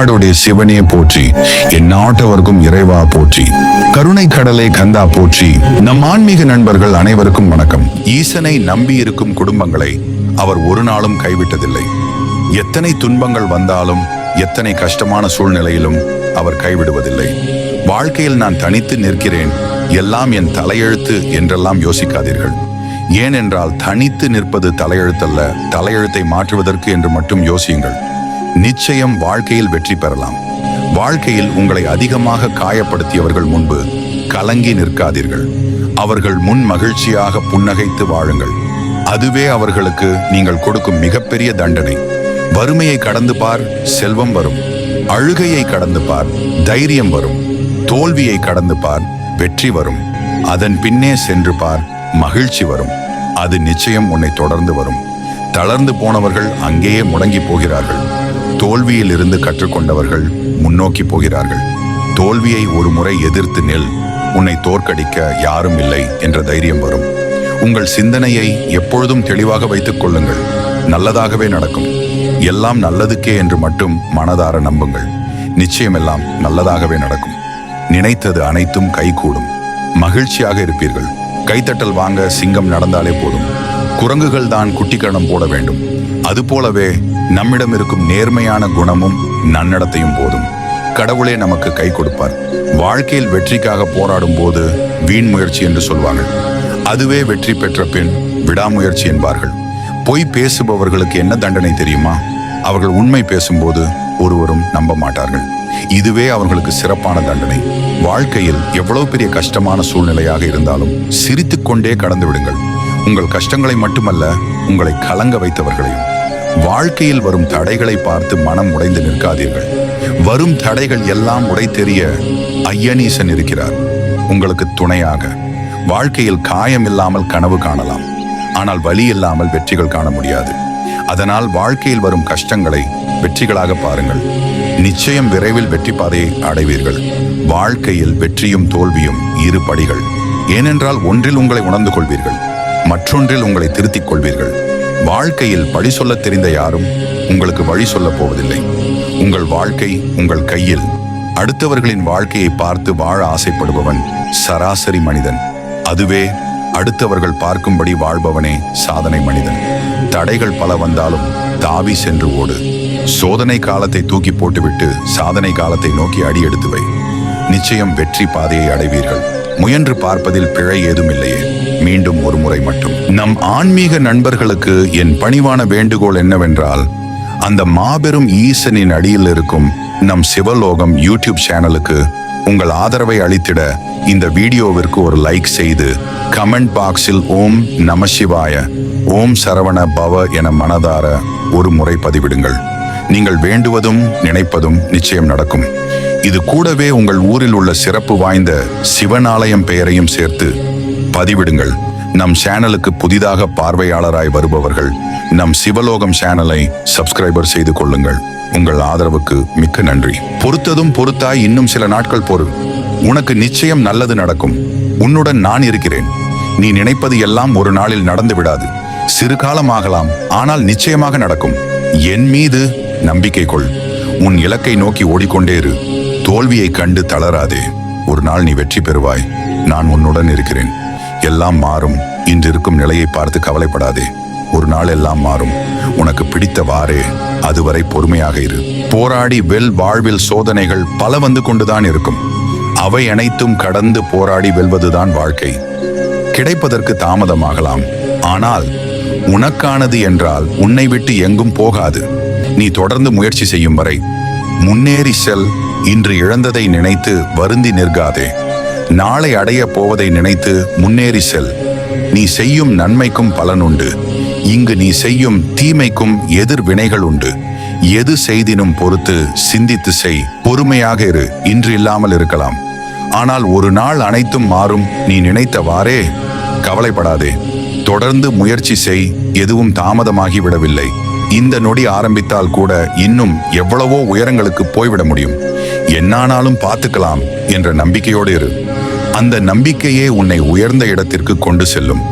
தென்னாடுடைய சிவனே போற்றி, என் நாட்டவர்க்கும் இறைவா போற்றி, கருணை கடலே கந்தா போற்றி. நம் ஆன்மீக நண்பர்கள் அனைவருக்கும் வணக்கம். ஈசனை நம்பி இருக்கும் குடும்பங்களை அவர் ஒரு நாளும் கைவிட்டதில்லை. எத்தனை துன்பங்கள் வந்தாலும், எத்தனை கஷ்டமான சூழ்நிலையிலும் அவர் கைவிடுவதில்லை. வாழ்க்கையில் நான் தனித்து நிற்கிறேன், எல்லாம் என் தலையெழுத்து என்றெல்லாம் யோசிக்காதீர்கள். ஏனென்றால் தனித்து நிற்பது தலையெழுத்தல்ல, தலையெழுத்தை மாற்றுவதற்கு என்று மட்டும் யோசியுங்கள். நிச்சயம் வாழ்க்கையில் வெற்றி பெறலாம். வாழ்க்கையில் உங்களை அதிகமாக காயப்படுத்தியவர்கள் முன்பு கலங்கி நிற்காதீர்கள். அவர்கள் முன் மகிழ்ச்சியாக புன்னகைத்து வாழுங்கள். அதுவே அவர்களுக்கு நீங்கள் கொடுக்கும் மிகப்பெரிய தண்டனை. வறுமையை கடந்து பார், செல்வம் வரும். அழுகையை கடந்து பார், தைரியம் வரும். தோல்வியை கடந்து பார், வெற்றி வரும். அதன் பின்னே சென்று பார், மகிழ்ச்சி வரும். அது நிச்சயம் உன்னை தொடர்ந்து வரும். தளர்ந்து போனவர்கள் அங்கேயே முடங்கி போகிறார்கள். தோல்வியில் இருந்து கற்றுக்கொண்டவர்கள் முன்னோக்கி போகிறார்கள். தோல்வியை ஒரு முறை எதிர்த்து நில், உன்னை தோற்கடிக்க யாரும் இல்லை என்ற தைரியம் வரும். உங்கள் சிந்தனையை எப்பொழுதும் தெளிவாக வைத்துக் கொள்ளுங்கள். நல்லதாகவே நடக்கும். எல்லாம் நல்லதுக்கே என்று மட்டும் மனதார நம்புங்கள். நிச்சயம் எல்லாம் நல்லதாகவே நடக்கும். நினைத்தது அனைத்தும் கைகூடும். மகிழ்ச்சியாக இருப்பீர்கள். கைத்தட்டல் வாங்க சிங்கம் நடந்தாலே போதும். குரங்குகள் தான் குட்டிக்கரணம் போட வேண்டும். அதுபோலவே நம்மிடம் இருக்கும் நேர்மையான குணமும் நன்னடத்தையும் போதும். கடவுளே நமக்கு கை கொடுப்பார். வாழ்க்கையில் வெற்றிக்காக போராடும் போது வீண் முயற்சி என்று சொல்வார்கள். அதுவே வெற்றி பெற்ற பின் விடாமுயற்சி என்பார்கள். பொய் பேசுபவர்களுக்கு என்ன தண்டனை தெரியுமா? அவர்கள் உண்மை பேசும்போது ஒருவரும் நம்ப மாட்டார்கள். இதுவே அவர்களுக்கு சிறப்பான தண்டனை. வாழ்க்கையில் எவ்வளவு பெரிய கஷ்டமான சூழ்நிலையாக இருந்தாலும் சிரித்துக்கொண்டே கடந்து விடுங்கள். உங்கள் கஷ்டங்களை மட்டுமல்ல, உங்களை கலங்க வைத்தவர்களையும். வாழ்க்கையில் வரும் தடைகளை பார்த்து மனம் உடைந்து நிற்காதீர்கள். வரும் தடைகள் எல்லாம் உடைத்தெறிய ஐயனீசன் இருக்கிறார் உங்களுக்கு துணையாக. வாழ்க்கையில் காயம் இல்லாமல் கனவு காணலாம், ஆனால் வலி இல்லாமல் வெற்றிகள் காண முடியாது. அதனால் வாழ்க்கையில் வரும் கஷ்டங்களை வெற்றிகளாக பாருங்கள். நிச்சயம் விரைவில் வெற்றி பாதையை அடைவீர்கள். வாழ்க்கையில் வெற்றியும் தோல்வியும் இரு படிகள். ஏனென்றால் ஒன்றில் உங்களை உணர்ந்து கொள்வீர்கள், மற்றொன்றில் உங்களை திருத்திக் கொள்வீர்கள். வாழ்க்கையில் பழி சொல்ல தெரிந்த யாரும் உங்களுக்கு வழி சொல்ல போவதில்லை. உங்கள் வாழ்க்கை உங்கள் கையில். அடுத்தவர்களின் வாழ்க்கையை பார்த்து வாழ ஆசைப்படுபவன் சராசரி மனிதன். அதுவே அடுத்தவர்கள் பார்க்கும்படி வாழ்பவனே சாதனை மனிதன். தடைகள் பல வந்தாலும் தாவி சென்று ஓடு. சோதனை காலத்தை தூக்கி போட்டுவிட்டு சாதனை காலத்தை நோக்கி அடி எடுத்து வை. நிச்சயம் வெற்றி பாதையை அடைவீர்கள். முயன்று பார்ப்பதில் பிழை ஏதும் இல்லையே. மீண்டும் ஒரு முறை மட்டும். நம் ஆன்மீக நண்பர்களுக்கு என் பணிவான வேண்டுகோள் என்னவென்றால், அந்த மாபெரும் ஈசனின் அடியில் இருக்கும் நம் சிவலோகம் யூடியூப் சேனலுக்கு உங்கள் ஆதரவை அளித்திட இந்த வீடியோவிற்கு ஒரு லைக் செய்து கமெண்ட் பாக்ஸில் ஓம் நமசிவாய, ஓம் சரவண பவ என மனதார ஒரு முறை பதிவிடுங்கள். நீங்கள் வேண்டுவதும் நினைப்பதும் நிச்சயம் நடக்கும். இது கூடவே உங்கள் ஊரில் உள்ள சிறப்பு வாய்ந்த சிவனாலயம் பெயரையும் சேர்த்து பதிவிடுங்கள். நம் சேனலுக்கு புதிதாக பார்வையாளராய் வருபவர்கள் நம் சிவலோகம் சேனலை சப்ஸ்கிரைபர் செய்து கொள்ளுங்கள். உங்கள் ஆதரவுக்கு மிக்க நன்றி. பொறுத்ததும் பொறுத்தாய், இன்னும் சில நாட்கள் பொறு. உனக்கு நிச்சயம் நல்லது நடக்கும். உன்னுடன் நான் இருக்கிறேன். நீ நினைப்பது எல்லாம் ஒரு நாளில் நடந்து விடாது. சிறு காலமாகலாம், ஆனால் நிச்சயமாக நடக்கும். என் மீது நம்பிக்கை கொள். உன் இலக்கை நோக்கி ஓடிக்கொண்டே இரு. தோல்வியை கண்டு தளராதே. ஒரு நாள் நீ வெற்றி பெறுவாய். நான் உன்னுடன் இருக்கிறேன். எல்லாம் மாறும். இன்று இருக்கும் நிலையை பார்த்து கவலைப்படாதே. ஒரு நாள் எல்லாம் மாறும். உனக்கு பிடித்தவாறே அதுவரை பொறுமையாக இரு. போராடி வெல். வாழ்வில் சோதனைகள் பல வந்து கொண்டுதான் இருக்கும். அவை அனைத்தும் கடந்து போராடி வெல்வதுதான் வாழ்க்கை. கிடைப்பதற்கு தாமதமாகலாம், ஆனால் உனக்கானது என்றால் உன்னை விட்டு எங்கும் போகாது. நீ தொடர்ந்து முயற்சி செய்யும் வரை முன்னேறி செல். இன்று இழந்ததை நினைத்து வருந்தி நிற்காதே. நாளை அடைய போவதை நினைத்து முன்னேறி செல். நீ செய்யும் நன்மைக்கும் பலன் உண்டு. இங்கு நீ செய்யும் தீமைக்கும் எதிர் வினைகள் உண்டு. எது செய்தினும் பொறுத்து சிந்தித்து செய். பொறுமையாக இரு. இன்று இல்லாமல் இருக்கலாம், ஆனால் ஒரு நாள் அனைத்தும் மாறும். நீ நினைத்தவாறே கவலைப்படாதே. தொடர்ந்து முயற்சி செய். எதுவும் தாமதமாகி விடவில்லை. இந்த நொடி ஆரம்பித்தால் கூட இன்னும் எவ்வளவோ உயரங்களுக்கு போய்விட முடியும். என்னானாலும் பார்த்துக்கலாம் என்ற நம்பிக்கையோடு இரு. அந்த நம்பிக்கையே உன்னை உயர்ந்த இடத்திற்கு கொண்டு செல்லும்.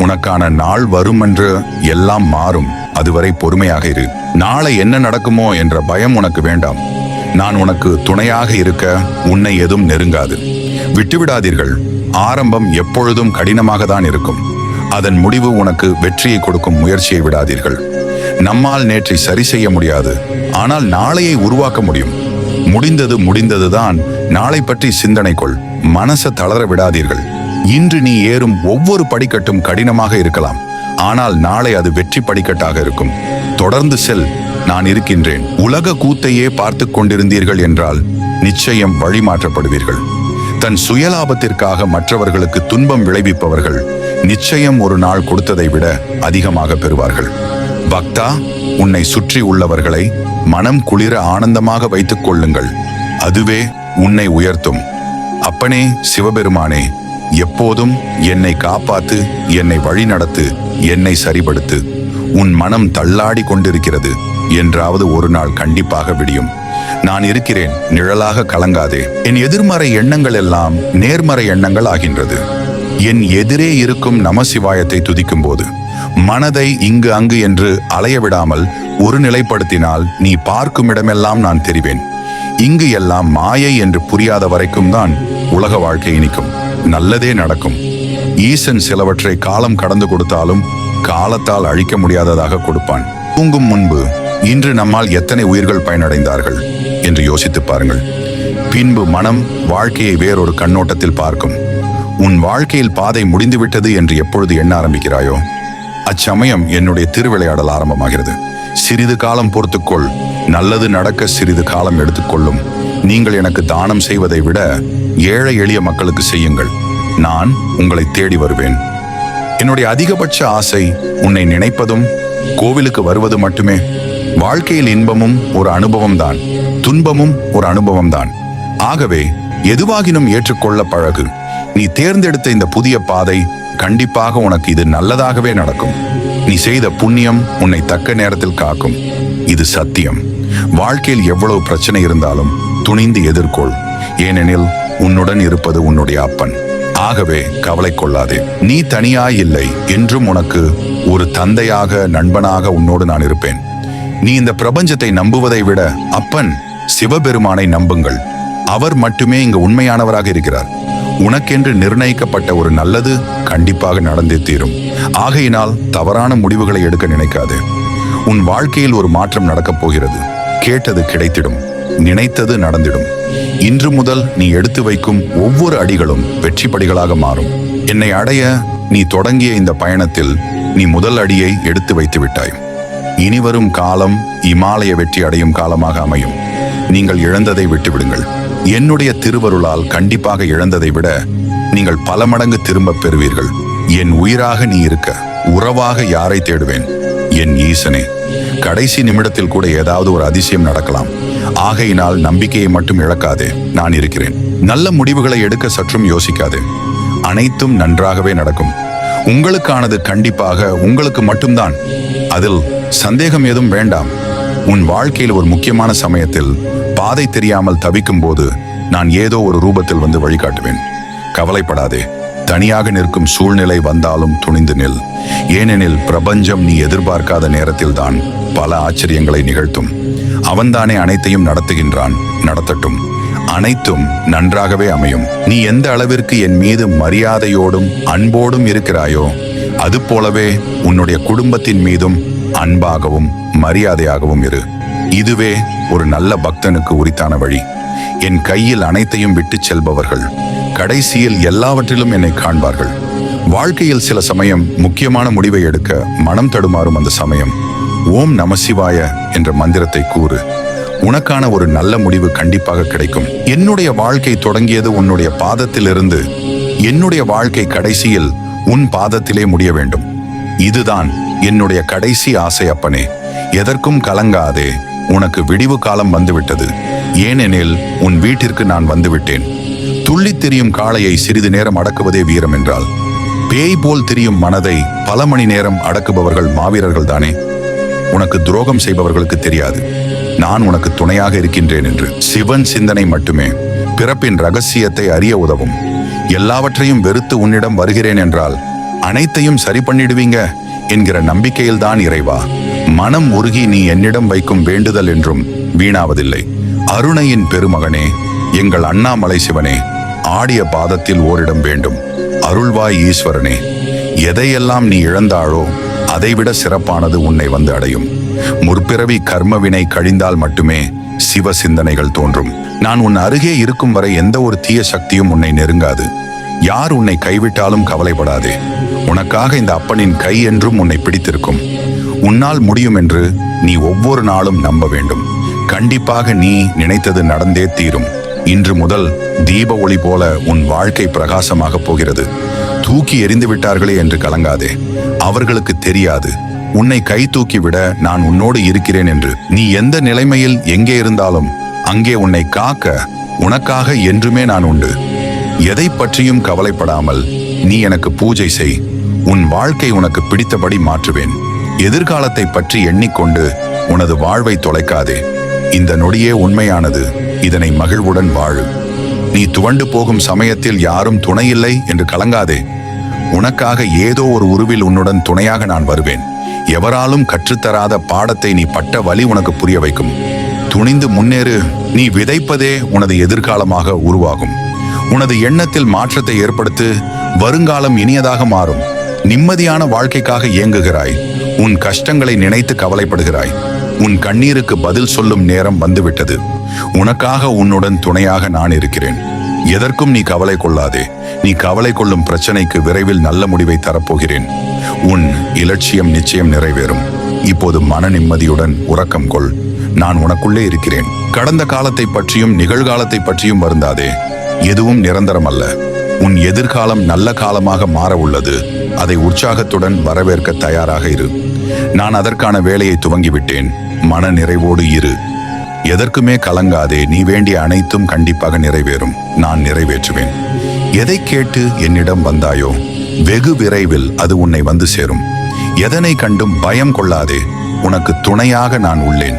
உனக்கான நாள் வரும் என்று எல்லாம் மாறும். அதுவரை பொறுமையாக இரு. நாளை என்ன நடக்குமோ என்ற பயம் உனக்கு வேண்டாம். நான் உனக்கு துணையாக இருக்க உன்னை எதுவும் நெருங்காது. விட்டுவிடாதீர்கள். ஆரம்பம் எப்பொழுதும் கடினமாக தான் இருக்கும். அதன் முடிவு உனக்கு வெற்றியை கொடுக்கும். முயற்சியை விடாதீர்கள். நம்மால் நேற்றை சரி செய்ய முடியாது, ஆனால் நாளையை உருவாக்க முடியும். முடிந்ததுதான். நாளை பற்றி சிந்தனை கொள். மனசை தளர விடாதீர்கள். இன்று நீ ஏறும் ஒவ்வொரு படிக்கட்டும் கடினமாக இருக்கலாம், ஆனால் நாளை அது வெற்றி படிக்கட்டாக இருக்கும். தொடர்ந்து செல். நான் இருக்கின்றேன். உலக கூத்தையே பார்த்து கொண்டிருந்தீர்கள் என்றால் நிச்சயம் வழிமாற்றப்படுவீர்கள். தன் சுயலாபத்திற்காக மற்றவர்களுக்கு துன்பம் விளைவிப்பவர்கள் நிச்சயம் ஒரு நாள் கொடுத்ததை விட அதிகமாக பெறுவார்கள். பக்தா, உன்னை சுற்றி உள்ளவர்களை மனம் குளிர ஆனந்தமாக வைத்துக் கொள்ளுங்கள். அதுவே உன்னை உயர்த்தும். அப்பனே சிவபெருமானே, எப்போதும் என்னை காப்பாத்து, என்னை வழிநடத்து, என்னை சரிபடுத்து. உன் மனம் தள்ளாடி கொண்டிருக்கிறது. என்றாவது ஒரு நாள் கண்டிப்பாக விடியும். நான் இருக்கிறேன், நிழலாக கலங்காதே. என் எதிர்மறை எண்ணங்கள் எல்லாம் நேர்மறை எண்ணங்கள் ஆகின்றது. என் எதிரே இருக்கும் நமசிவாயத்தை துதிக்கும் போது மனதை இங்கு அங்கு என்று அலைய விடாமல் ஒரு நிலைப்படுத்தினால் நீ பார்க்கும் இடமெல்லாம் நான் தெரிவேன். இங்கு எல்லாம் மாயை என்று புரியாத வரைக்கும் தான் உலக வாழ்க்கை இனிக்கும். நல்லதே நடக்கும். ஈசன் சிலவற்றை காலம் கடந்து கொடுத்தாலும் காலத்தால் அழிக்க முடியாததாக கொடுப்பான். தூங்கும் முன்பு இன்று நம்மால் எத்தனை உயிர்கள் பயனடைந்தார்கள் என்று யோசித்து பாருங்கள். பின்பு மனம் வாழ்க்கையை வேறொரு கண்ணோட்டத்தில் பார்க்கும். உன் வாழ்க்கையில் பாதை முடிந்துவிட்டது என்று எப்பொழுது எண்ண ஆரம்பிக்கிறாயோ அச்சமயம் என்னுடைய திருவிளையாடல் ஆரம்பமாகிறது. சிறிது காலம் பொறுத்துக்கொள். நல்லது நடக்க சிறிது காலம் எடுத்துக்கொள்ளும். நீங்கள் எனக்கு தானம் செய்வதை விட ஏழை எளிய மக்களுக்கு செய்யுங்கள். நான் உங்களை தேடி வருவேன். என்னுடைய அதிகபட்ச ஆசை உன்னை நினைப்பதும் கோவிலுக்கு வருவது மட்டுமே. வாழ்க்கையில் இன்பமும் ஒரு அனுபவம் தான், துன்பமும் ஒரு அனுபவம் தான். ஆகவே எதுவாகினும் ஏற்றுக்கொள்ள பழகு. நீ தேர்ந்தெடுத்த இந்த புதிய பாதை கண்டிப்பாக உனக்கு இது நல்லதாகவே நடக்கும். நீ செய்த புண்ணியம் உன்னை தக்க நேரத்தில் காக்கும். இது சத்தியம். வாழ்க்கையில் எவ்வளவு பிரச்சனை இருந்தாலும் துணிந்து எதிர்கொள். ஏனெனில் உன்னுடன் இருப்பது உன்னுடைய அப்பன். ஆகவே கவலை கொள்ளாதே. நீ தனியாய் இல்லை. என்றும் உனக்கு ஒரு தந்தையாக, நண்பனாக உன்னோடு நான் இருப்பேன். நீ இந்த பிரபஞ்சத்தை நம்புவதை விட அப்பன் சிவபெருமானை நம்புங்கள். அவர் மட்டுமே இங்கு உண்மையானவராக இருக்கிறார். உனக்கென்று நிர்ணயிக்கப்பட்ட ஒரு நல்லது கண்டிப்பாக நடந்தே தீரும். ஆகையினால் தவறான முடிவுகளை எடுக்க நினைக்காதே. உன் வாழ்க்கையில் ஒரு மாற்றம் நடக்கப் போகிறது. கேட்டது கிடைத்திடும், நினைத்தது நடந்திடும். இன்று முதல் நீ எடுத்து வைக்கும் ஒவ்வொரு அடிகளும் வெற்றி படிகளாக மாறும். என்னை அடைய நீ தொடங்கிய இந்த பயணத்தில் நீ முதல் அடியை எடுத்து வைத்து விட்டாய். இனிவரும் காலம் இமாலய வெற்றி அடையும் காலமாக அமையும். நீங்கள் இழந்ததை விட்டுவிடுங்கள். என்னுடைய திருவருளால் கண்டிப்பாக இழந்ததை விட நீங்கள் பல மடங்கு திரும்ப பெறுவீர்கள். என் உயிராக நீ இருக்க உறவாக யாரை தேடுவேன்? என் ஈசனே. கடைசி நிமிடத்தில் கூட ஏதாவது ஒரு அதிசயம் நடக்கலாம். ஆகையினால் நம்பிக்கையை மட்டும் இழக்காதே. நான் இருக்கிறேன். நல்ல முடிவுகளை எடுக்க சற்றும் யோசிக்காதே. அனைத்தும் நன்றாகவே நடக்கும். உங்களுக்கானது கண்டிப்பாக உங்களுக்கு மட்டும்தான். அதில் சந்தேகம் ஏதும் வேண்டாம். உன் வாழ்க்கையில் ஒரு முக்கியமான சமயத்தில் பாதை தெரியாமல் தவிக்கும் போது நான் ஏதோ ஒரு ரூபத்தில் வந்து வழிகாட்டுவேன். கவலைப்படாதே. தனியாக நிற்கும் சூழ்நிலை வந்தாலும் துணிந்து நில். ஏனெனில் பிரபஞ்சம் நீ எதிர்பார்க்காத நேரத்தில் தான் பல ஆச்சரியங்களை நிகழ்த்தும். அவன்தானே அனைத்தையும் நடத்துகின்றான். நடத்தட்டும். அனைத்தும் நன்றாகவே அமையும். நீ எந்த அளவிற்கு என் மீது மரியாதையோடும் அன்போடும் இருக்கிறாயோ அது போலவே உன்னுடைய குடும்பத்தின் மீதும் அன்பாகவும் மரியாதையாகவும் இரு. இதுவே ஒரு நல்ல பக்தனுக்கு உரித்தான வழி. என் கையில் அனைத்தையும் விட்டு செல்பவர்கள் கடைசியில் எல்லாவற்றிலும் என்னை காண்பார்கள். வாழ்க்கையில் சில சமயம் முக்கியமான முடிவை எடுக்க மனம் தடுமாறும். அந்த சமயம் ஓம் நமசிவாய என்ற மந்திரத்தை கூறு. உனக்கான ஒரு நல்ல முடிவு கண்டிப்பாக கிடைக்கும். என்னுடைய வாழ்க்கை தொடங்கியது உன்னுடைய பாதத்திலிருந்து. என்னுடைய வாழ்க்கை கடைசியில் உன் பாதத்திலே முடிய வேண்டும். இதுதான் என்னுடைய கடைசி ஆசை அப்பனே. எதற்கும் கலங்காதே. உனக்கு விடிவு காலம் வந்துவிட்டது. ஏனெனில் உன் வீட்டிற்கு நான் வந்துவிட்டேன். துள்ளித் திரியும் காளையை சிறிது நேரம் அடக்குவதே வீரம் என்றால் பேய் போல் திரியும் மனதை பல மணி நேரம் அடக்குபவர்கள் மாவீரர்கள் தானே. உனக்கு துரோகம் செய்பவர்களுக்கு தெரியாது நான் உனக்கு துணையாக இருக்கின்றேன் என்று. சிவன் சிந்தனை மட்டுமே பிறப்பின் ரகசியத்தை அறிய உதவும். எல்லாவற்றையும் வெறுத்து உன்னிடம் வருகிறேன் என்றால் அனைத்தையும் சரி பண்ணிடுவீங்க என்கிற நம்பிக்கையில்தான் இறைவா. மனம் உருகி நீ என்னிடம் வைக்கும் வேண்டுதல் என்றும் வீணாவதில்லை. அருணையின் பெருமகனே, எங்கள் அண்ணாமலை சிவனே, ஆடிய பாதத்தில் ஓரிடம் வேண்டும். அருள்வாய் ஈஸ்வரனே, எதையெல்லாம் நீ இழந்தாளோ அதைவிட சிறப்பானது உன்னை வந்து அடையும். முற்பிறவி கர்மவினை கழிந்தால் மட்டுமே சிவ சிந்தனைகள் தோன்றும். நான் உன் அருகே இருக்கும் வரை எந்த ஒரு தீய சக்தியும் உன்னை நெருங்காது. யார் உன்னை கைவிட்டாலும் கவலைப்படாதே. உனக்காக இந்த அப்பனின் கை என்றும் உன்னை பிடித்திருக்கும். உன்னால் முடியும் என்று நீ ஒவ்வொரு நாளும் நம்ப வேண்டும். கண்டிப்பாக நீ நினைத்தது நடந்தே தீரும். இன்று முதல் தீப ஒளி போல உன் வாழ்க்கை பிரகாசமாக போகிறது. தூக்கி எறிந்து விட்டார்களே என்று கலங்காதே. அவர்களுக்கு தெரியாது உன்னை கை தூக்கி விட நான் உன்னோடு இருக்கிறேன் என்று. நீ எந்த நிலைமையில் எங்கே இருந்தாலும் அங்கே உன்னை காக்க உனக்காக என்றுமே நான் உண்டு. எதை பற்றியும் கவலைப்படாமல் நீ எனக்கு பூஜை செய். உன் வாழ்க்கை உனக்கு பிடித்தபடி மாற்றுவேன். எதிர்காலத்தை பற்றி எண்ணிக்கொண்டு உனது வாழ்வை தொலைக்காதே. இந்த நொடியே உண்மையானது. இதனை மகிழ்வுடன் வாழு. நீ துவண்டு போகும் சமயத்தில் யாரும் துணையில்லை என்று கலங்காதே. உனக்காக ஏதோ ஒரு உருவில் உன்னுடன் துணையாக நான் வருவேன். எவராலும் கற்றுத்தராத பாடத்தை நீ பட்ட வலி உனக்கு புரிய வைக்கும். துணிந்து முன்னேறு. நீ விதைப்பதே உனது எதிர்காலமாக உருவாகும். உனது எண்ணத்தில் மாற்றத்தை ஏற்படுத்து. வருங்காலம் இனியதாக மாறும். நிம்மதியான வாழ்க்கைக்காக இயங்குகிறாய். உன் கஷ்டங்களை நினைத்து கவலைப்படுகிறாய். உன் கண்ணீருக்கு பதில் சொல்லும் நேரம் வந்துவிட்டது. உனக்காக உன்னுடன் துணையாக நான் இருக்கிறேன். எதற்கும் நீ கவலை கொள்ளாதே. நீ கவலை கொள்ளும் பிரச்சனைக்கு விரைவில் நல்ல முடிவை தரப்போகிறேன். உன் இலட்சியம் நிச்சயம் நிறைவேறும். இப்போது மன நிம்மதியுடன் உறக்கம் கொள். நான் உனக்குள்ளே இருக்கிறேன். கடந்த காலத்தை பற்றியும் நிகழ்காலத்தை பற்றியும் வருந்தாதே. எதுவும் நிரந்தரம் அல்ல. உன் எதிர்காலம் நல்ல காலமாக மாற உள்ளது. அதை உற்சாகத்துடன் வரவேற்க தயாராக இரு. நான் அதற்கான வேலையை துவங்கிவிட்டேன். மன நிறைவோடு இரு. எதற்குமே கலங்காதே. நீ வேண்டிய அனைத்தும் கண்டிப்பாக நிறைவேறும். நான் நிறைவேற்றுவேன். எதை கேட்டு என்னிடம் வந்தாயோ வெகு விரைவில் அது உன்னை வந்து சேரும். எதனை கண்டும் பயம் கொள்ளாதே. உனக்கு துணையாக நான் உள்ளேன்.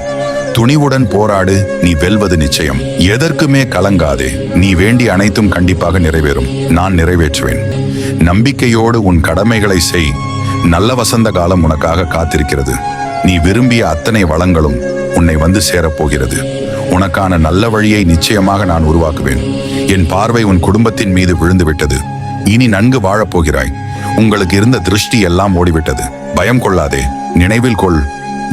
துணிவுடன் போராடு. நீ வெல்வது நிச்சயம். எதற்குமே கலங்காதே. நீ வேண்டிய அனைத்தும் கண்டிப்பாக நிறைவேறும். நான் நிறைவேற்றுவேன். நம்பிக்கையோடு உன் கடமைகளை செய். நல்ல வசந்த காலம் உனக்காக காத்திருக்கிறது. நீ விரும்பிய அத்தனை வளங்களும் உன்னை வந்து சேரப்போகிறது. உனக்கான நல்ல வழியை நிச்சயமாக நான் உருவாக்குவேன். என் பார்வை உன் குடும்பத்தின் மீது விழுந்து விட்டது. இனி நன்கு வாழப்போகிறாய். உங்களுக்கு இருந்த திருஷ்டி எல்லாம் ஓடிவிட்டது. பயம் கொள்ளாதே. நினைவில் கொள்,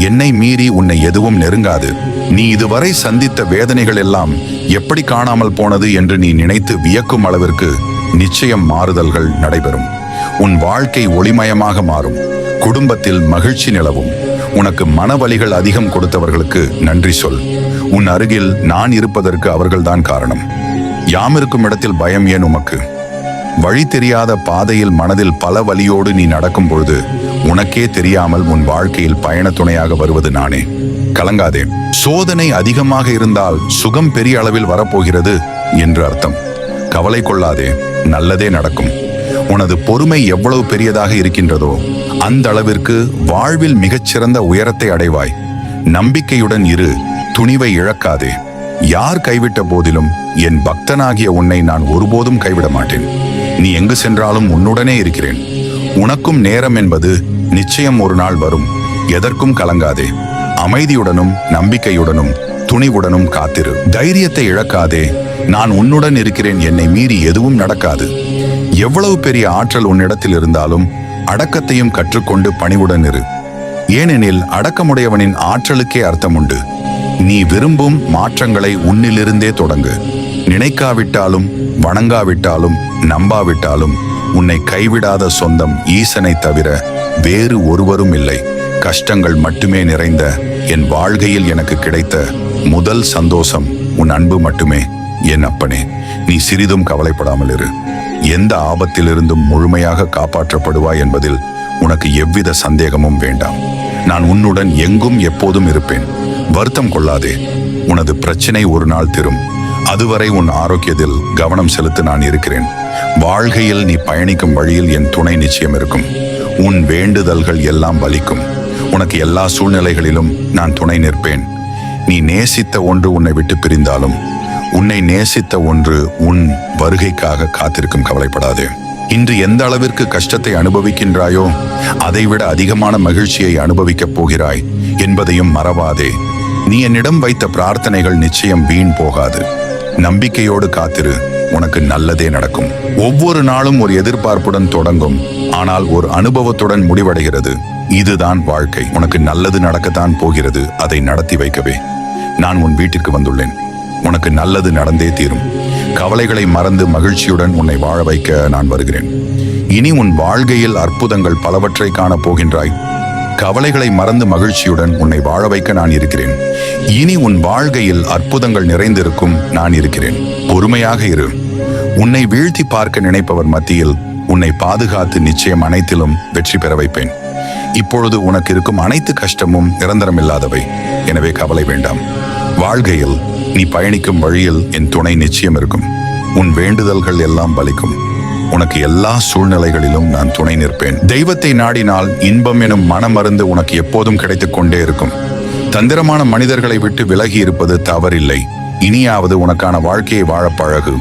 என்னை மீறி உன்னை எதுவும் நெருங்காது. நீ இதுவரை சந்தித்த வேதனைகள் எல்லாம் எப்படி காணாமல் போனது என்று நீ நினைத்து வியக்கும் அளவிற்கு நிச்சயம் மாறுதல்கள் நடைபெறும். உன் வாழ்க்கை ஒளிமயமாக மாறும். குடும்பத்தில் மகிழ்ச்சி நிலவும். உனக்கு மனவலிகள் அதிகம் கொடுத்தவர்களுக்கு நன்றி சொல். உன் அருகில் நான் இருப்பதற்கு அவர்கள்தான் காரணம். யாம் இருக்கும் இடத்தில் பயம் ஏன் உமக்கு? வழி தெரியாத பாதையில் மனதில் பல வலியோடு நீ நடக்கும் பொழுது உனக்கே தெரியாமல் உன் வாழ்க்கையில் பயண துணையாக வருவது நானே. கலங்காதே. சோதனை அதிகமாக இருந்தால் சுகம் பெரிய அளவில் வரப்போகிறது என்று அர்த்தம். கவலை கொள்ளாதே. நல்லதே நடக்கும். உனது பொறுமை எவ்வளவு பெரியதாக இருக்கின்றதோ அந்த அளவிற்கு வாழ்வில் மிகச்சிறந்த உயரத்தை அடைவாய். நம்பிக்கையுடன் இரு. துணிவை இழக்காதே. யார் கைவிட்ட போதிலும் என் பக்தனாகிய உன்னை நான் ஒருபோதும் கைவிட மாட்டேன். நீ எங்கு சென்றாலும் உன்னுடனே இருக்கிறேன். உனக்கும் நேரம் என்பது நிச்சயம் ஒரு நாள் வரும். எதற்கும் கலங்காதே. அமைதியுடனும் நம்பிக்கையுடனும் துணிவுடனும் காத்திரு. தைரியத்தை இழக்காதே. நான் உன்னுடன் இருக்கிறேன். என்னை மீறி எதுவும் நடக்காது. எவ்வளவு பெரிய ஆற்றல் உன்னிடத்தில் இருந்தாலும் அடக்கத்தையும் கற்றுக்கொண்டு பணிவுடன் இரு. ஏனெனில் அடக்கமுடையவனின் ஆற்றலுக்கே அர்த்தம் உண்டு. நீ விரும்பும் மாற்றங்களை உன்னிலிருந்தே தொடங்கு. நினைக்காவிட்டாலும் வணங்காவிட்டாலும் நம்பாவிட்டாலும் உன்னை கைவிடாத சொந்தம் ஈசனை தவிர வேறு ஒருவரும் இல்லை. கஷ்டங்கள் மட்டுமே நிறைந்த என் வாழ்க்கையில் எனக்கு கிடைத்த முதல் சந்தோஷம் உன் அன்பு மட்டுமே. என் அப்பனே, நீ சிறிதும் கவலைப்படாமல் இரு. எந்த ஆபத்திலிருந்தும் முழுமையாக காப்பாற்றப்படுவாய் என்பதில் உனக்கு எவ்வித சந்தேகமும் வேண்டாம். நான் உன்னுடன் எங்கும் எப்போதும் இருப்பேன். வருத்தம் கொள்ளாதே. உனது பிரச்சனை ஒரு நாள் தீரும். அதுவரை உன் ஆரோக்கியத்தில் கவனம் செலுத்த நான் இருக்கிறேன். வாழ்க்கையில் நீ பயணிக்கும் வழியில் என் துணை நிச்சயம் இருக்கும். உன் வேண்டுதல்கள் எல்லாம் பலிக்கும். உனக்கு எல்லா சூழ்நிலைகளிலும் நான் துணை நிற்பேன். நீ நேசித்த ஒன்று உன்னை விட்டு பிரிந்தாலும் உன்னை நேசித்த ஒன்று உன் வருகைக்காக காத்திருக்கும். கவலைப்படாதே. இன்று எந்த அளவிற்கு கஷ்டத்தை அனுபவிக்கின்றாயோ அதைவிட அதிகமான மகிழ்ச்சியை அனுபவிக்கப் போகிறாய் என்பதையும் மறவாதே. நீ என்னிடம் வைத்த பிரார்த்தனைகள் நிச்சயம் வீண் போகாது. நம்பிக்கையோடு காத்திரு, உனக்கு நல்லதே நடக்கும். ஒவ்வொரு நாளும் ஒரு எதிர்பார்ப்புடன் தொடங்கும், ஆனால் ஒரு அனுபவத்துடன் முடிவடைகிறது. இதுதான் வாழ்க்கை. உனக்கு நல்லது நடக்கத்தான் போகிறது. அதை நடத்தி வைக்கவே நான் உன் வீட்டிற்கு வந்துள்ளேன். உனக்கு நல்லது நடந்தே தீரும். கவலைகளை மறந்து மகிழ்ச்சியுடன் உன்னை வாழ வைக்க நான் வருகிறேன். இனி உன் வாழ்க்கையில் அற்புதங்கள் பலவற்றை காணப் போகின்றாய். கவலைகளை மறந்து மகிழ்ச்சியுடன் உன்னை வாழ வைக்க நான் இருக்கிறேன். இனி உன் வாழ்க்கையில் அற்புதங்கள் நிறைந்திருக்கும் நான் இருக்கிறேன். பொறுமையாக இரு. உன்னை வீழ்த்தி பார்க்க நினைப்பவர் மத்தியில் உன்னை பாதுகாத்து நிச்சயம் அனைத்திலும் வெற்றி பெற வைப்பேன். இப்பொழுது உனக்கு இருக்கும் அனைத்து கஷ்டமும் நிரந்தரமில்லாதவை. எனவே கவலை வேண்டாம். வாழ்க்கையில் நீ பயணிக்கும் வழியில் என் துணை நிச்சயம் இருக்கும். உன் வேண்டுதல்கள் எல்லாம் பலிக்கும். உனக்கு எல்லா சூழ்நிலைகளிலும் நான் துணை நிற்பேன். தெய்வத்தை நாடினால் இன்பம் எனும் மனமருந்து உனக்கு எப்போதும் கிடைத்துக் கொண்டே இருக்கும். தந்திரமான மனிதர்களை விட்டு விலகி இருப்பது தவறில்லை. இனியாவது உனக்கான வாழ்க்கையை வாழ பழகு.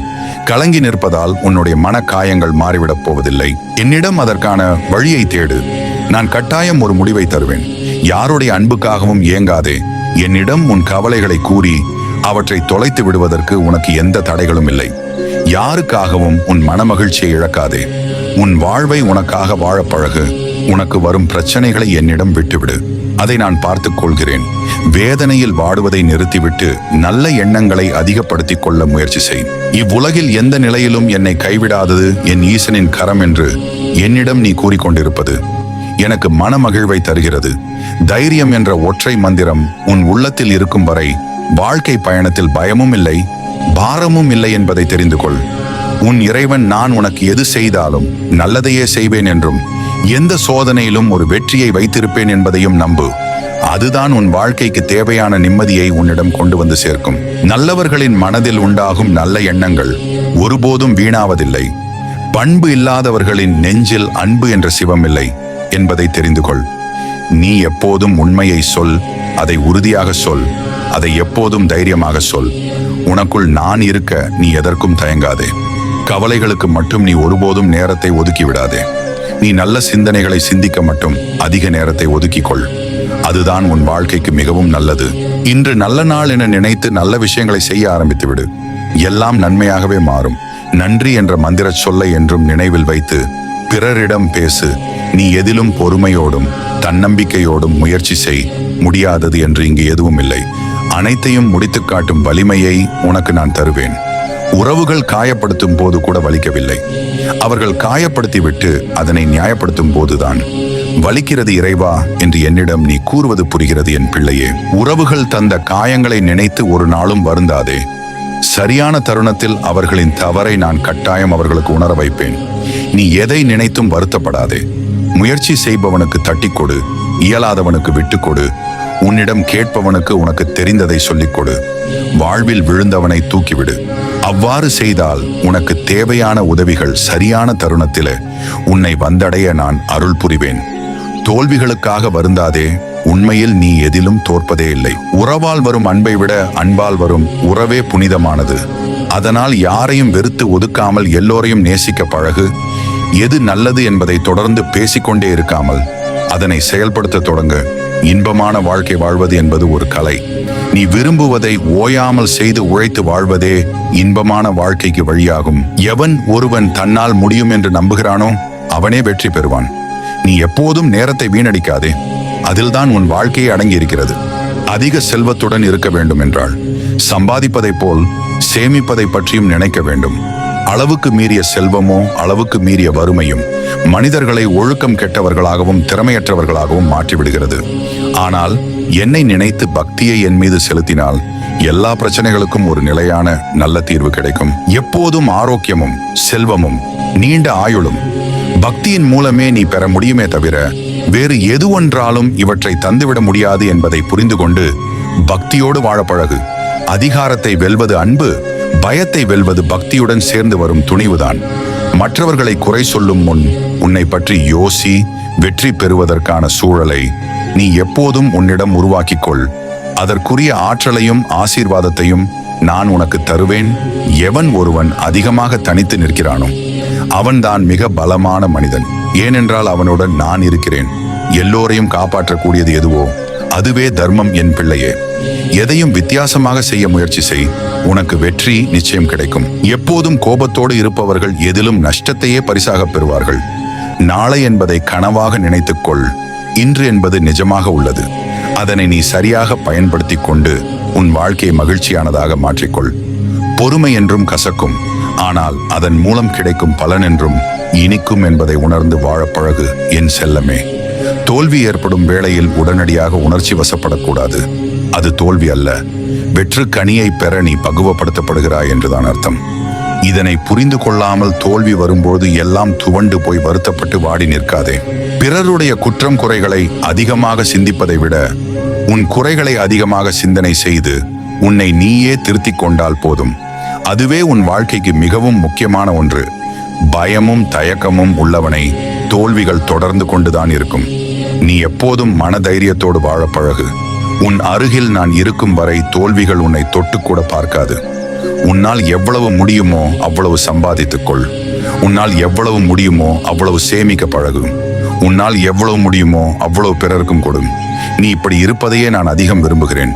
கலங்கி நிற்பதால் உன்னுடைய மன காயங்கள் மாறிவிடப் போவதில்லை. என்னிடம் அதற்கான வழியை தேடு. நான் கட்டாயம் ஒரு முடிவை தருவேன். யாருடைய அன்புக்காகவும் ஏங்காதே. என்னிடம் உன் கவலைகளை கூறி அவற்றை தொலைத்து விடுவதற்கு உனக்கு எந்த தடைகளும் இல்லை. யாருக்காகவும் உன் மனமகிழ்ச்சியை இழக்காதே. உன் வாழ்வை உனக்காக வாழ பழகு. உனக்கு வரும் பிரச்சனைகளை என்னிடம் விட்டுவிடு. அதை நான் பார்த்துக் கொள்கிறேன். வேதனையில் வாடுவதை நிறுத்திவிட்டு நல்ல எண்ணங்களை அதிகப்படுத்திக் கொள்ள முயற்சி செய். இவ்வுலகில் எந்த நிலையிலும் என்னை கைவிடாதது என் ஈசனின் கரம் என்று என்னிடம் நீ கூறிக்கொண்டிருப்பது எனக்கு மனமகிழ்வை தருகிறது. தைரியம் என்ற ஒற்றை மந்திரம் உன் உள்ளத்தில் இருக்கும் வரை வாழ்க்கை பயணத்தில் பயமும் இல்லை, பாரமும் இல்லை என்பதை தெரிந்து கொள். உன் இறைவன் நான் உனக்கு எது செய்தாலும் நல்லதையே செய்வேன் என்றும் எந்த சோதனையிலும் ஒரு வெற்றியை வைத்திருப்பேன் என்பதையும் நம்பு. அதுதான் உன் வாழ்க்கைக்கு தேவையான நிம்மதியை உன்னிடம் கொண்டு வந்து சேர்க்கும். நல்லவர்களின் மனதில் உண்டாகும் நல்ல எண்ணங்கள் ஒருபோதும் வீணாவதில்லை. பண்பு இல்லாதவர்களின் நெஞ்சில் அன்பு என்ற சிவம் இல்லை என்பதை தெரிந்து கொள். நீ எப்போதும் உண்மையை சொல். அதை உறுதியாக சொல். அதை எப்போதும் தைரியமாக சொல். உனக்குள் நான் இருக்க நீ எதற்கும் தயங்காதே. கவலைகளுக்கு மட்டும் நீ ஒருபோதும் நேரத்தை ஒதுக்கி விடாதே. நீ நல்ல சிந்தனைகளை சிந்திக்க மட்டும் அதிக நேரத்தை ஒதுக்கிக்கொள். அதுதான் உன் வாழ்க்கைக்கு மிகவும் நல்லது. இன்று நல்ல நாள் என நினைத்து நல்ல விஷயங்களை செய்ய ஆரம்பித்து விடு. எல்லாம் நன்மையாகவே மாறும். நன்றி என்ற மந்திர சொல்லை என்றும் நினைவில் வைத்து பிறரிடம் பேசு. நீ எதிலும் பொறுமையோடும் தன்னம்பிக்கையோடும் முயற்சி செய். முடியாதது என்று இங்கு எதுவும் இல்லை. அனைத்தையும் முடித்து காட்டும் வலிமையை உனக்கு நான் தருவேன். உறவுகள் காயப்படுத்தும் போது கூட வலிக்கவில்லை. அவர்கள் காயப்படுத்திவிட்டு அதனை நியாயப்படுத்தும் போதுதான் வலிக்கிறது. இறைவா என்று என்னிடம் நீ கூறுவது புரிகிறது என் பிள்ளையே. உறவுகள் தந்த காயங்களை நினைத்து ஒரு நாளும் வருந்தாதே. சரியான தருணத்தில் அவர்களின் தவறை நான் கட்டாயம் அவர்களுக்கு உணர வைப்பேன். நீ எதை நினைத்தும் வருத்தப்படாதே. முயற்சி செய்பவனுக்கு தட்டிக் கொடு. இயலாதவனுக்கு விட்டுக்கொடு. உன்னிடம் கேட்பவனுக்கு உனக்கு தெரிந்ததை சொல்லிக் கொடு. வாழ்வில் விழுந்தவனை தூக்கிவிடு. அவ்வாறு செய்தால் உனக்கு தேவையான உதவிகள் சரியான தருணத்திலே உன்னை வந்தடைய நான் அருள் புரிவேன். தோல்விகளுக்காக வருந்தாதே. உண்மையில் நீ எதிலும் தோற்பதே இல்லை. உறவால் வரும் அன்பை விட அன்பால் வரும் உறவே புனிதமானது. அதனால் யாரையும் வெறுத்து ஒதுக்காமல் எல்லோரையும் நேசிக்க பழகு. எது நல்லது என்பதை தொடர்ந்து பேசிக்கொண்டே இருக்காமல் அதனை செயல்படுத்த தொடங்க. இன்பமான வாழ்க்கை வாழ்வது என்பது ஒரு கலை. நீ விரும்புவதை ஓயாமல் செய்து உழைத்து வாழ்வதே இன்பமான வாழ்க்கைக்கு வழியாகும். எவன் ஒருவன் தன்னால் முடியும் என்று நம்புகிறானோ அவனே வெற்றி பெறுவான். நீ எப்போதும் நேரத்தை வீணடிக்காதே. அதில்தான் உன் வாழ்க்கையை அடங்கி இருக்கிறது. அதிக செல்வத்துடன் இருக்க வேண்டும் என்றால் சம்பாதிப்பதைப் போல் சேமிப்பதை பற்றியும் நினைக்க வேண்டும். அளவுக்கு மீறிய செல்வமோ அளவுக்கு மீறிய வறுமையும் மனிதர்களை ஒழுக்கம் கெட்டவர்களாகவும் திறமையற்றவர்களாகவும் மாற்றிவிடுகிறது. ஆனால் என்னை நினைத்து பக்தியை என் மீது செலுத்தினால் எல்லா பிரச்சனைகளுக்கும் ஒரு நிலையான நல்ல தீர்வு கிடைக்கும். எப்போதும் ஆரோக்கியமும் செல்வமும் நீண்ட ஆயுளும் பக்தியின் மூலமே நீ பெற முடியுமே தவிர வேறு எது ஒன்றாலும் இவற்றை தந்துவிட முடியாது என்பதை புரிந்து கொண்டு பக்தியோடு வாழ பழகு. அதிகாரத்தை வெல்வது அன்பு, பயத்தை வெல்வது பக்தியுடன் சேர்ந்து வரும் துணிவுதான். மற்றவர்களை குறை சொல்லும் முன் உன்னை பற்றி யோசி. வெற்றி பெறுவதற்கான சூழலை நீ எப்போதும் உன்னிடம் உருவாக்கிக்கொள். அதற்குரிய ஆற்றலையும் ஆசீர்வாதத்தையும் நான் உனக்கு தருவேன். எவன் ஒருவன் அதிகமாக தனித்து நிற்கிறானோ அவன்தான் மிக பலமான மனிதன். ஏனென்றால் அவனுடன் நான் இருக்கிறேன். எல்லோரையும் காப்பாற்றக்கூடியது எதுவோ அதுவே தர்மம் என் பிள்ளையே. எதையும் வித்தியாசமாக செய்ய முயற்சி செய், உனக்கு வெற்றி நிச்சயம் கிடைக்கும். எப்போதும் கோபத்தோடு இருப்பவர்கள் எதிலும் நஷ்டத்தையே பரிசாக பெறுவார்கள். நாளை என்பதை கனவாக நினைத்துக்கொள், இன்று என்பது நிஜமாக உள்ளது. அதனை நீ சரியாக பயன்படுத்தி கொண்டு உன் வாழ்க்கையை மகிழ்ச்சியானதாக மாற்றிக்கொள். பொறுமை என்றும் கசக்கும், ஆனால் அதன் மூலம் கிடைக்கும் பலன் என்றும் இனிக்கும் என்பதை உணர்ந்து வாழப் பழகு என் செல்லமே. தோல்வி ஏற்படும் வேளையில் உடனடியாக உணர்ச்சி வசப்படக்கூடாது. அது தோல்வி அல்ல, வெற்று கனியை பெற நீ பக்குவப்படுத்தப்படுகிறாய் என்றுதான் அர்த்தம். இதனை புரிந்து கொள்ளாமல் தோல்வி வரும்போது எல்லாம் துவண்டு போய் வருத்தப்பட்டு வாடி நிற்காதே. பிறருடைய குற்றம் குறைகளை அதிகமாக சிந்திப்பதை விட உன் குறைகளை அதிகமாக சிந்தனை செய்து உன்னை நீயே திருத்திக் கொண்டால் போதும். அதுவே உன் வாழ்க்கைக்கு மிகவும் முக்கியமான ஒன்று. பயமும் தயக்கமும் உள்ளவனை தோல்விகள் தொடர்ந்து கொண்டுதான் இருக்கும். நீ எப்போதும் மனதைரியத்தோடு வாழ பழகு. உன் அருகில் நான் இருக்கும் வரை தோல்விகள் உன்னை தொட்டுக்கூட பார்க்காது. உன்னால் எவ்வளவு முடியுமோ அவ்வளவு சம்பாதித்துக்கொள். உன்னால் எவ்வளவு முடியுமோ அவ்வளவு சேமிக்க பழகு. உன்னால் எவ்வளவு முடியுமோ அவ்வளவு பிறருக்கும் கொடு. நீ இப்படி இருப்பதையே நான் அதிகம் விரும்புகிறேன்.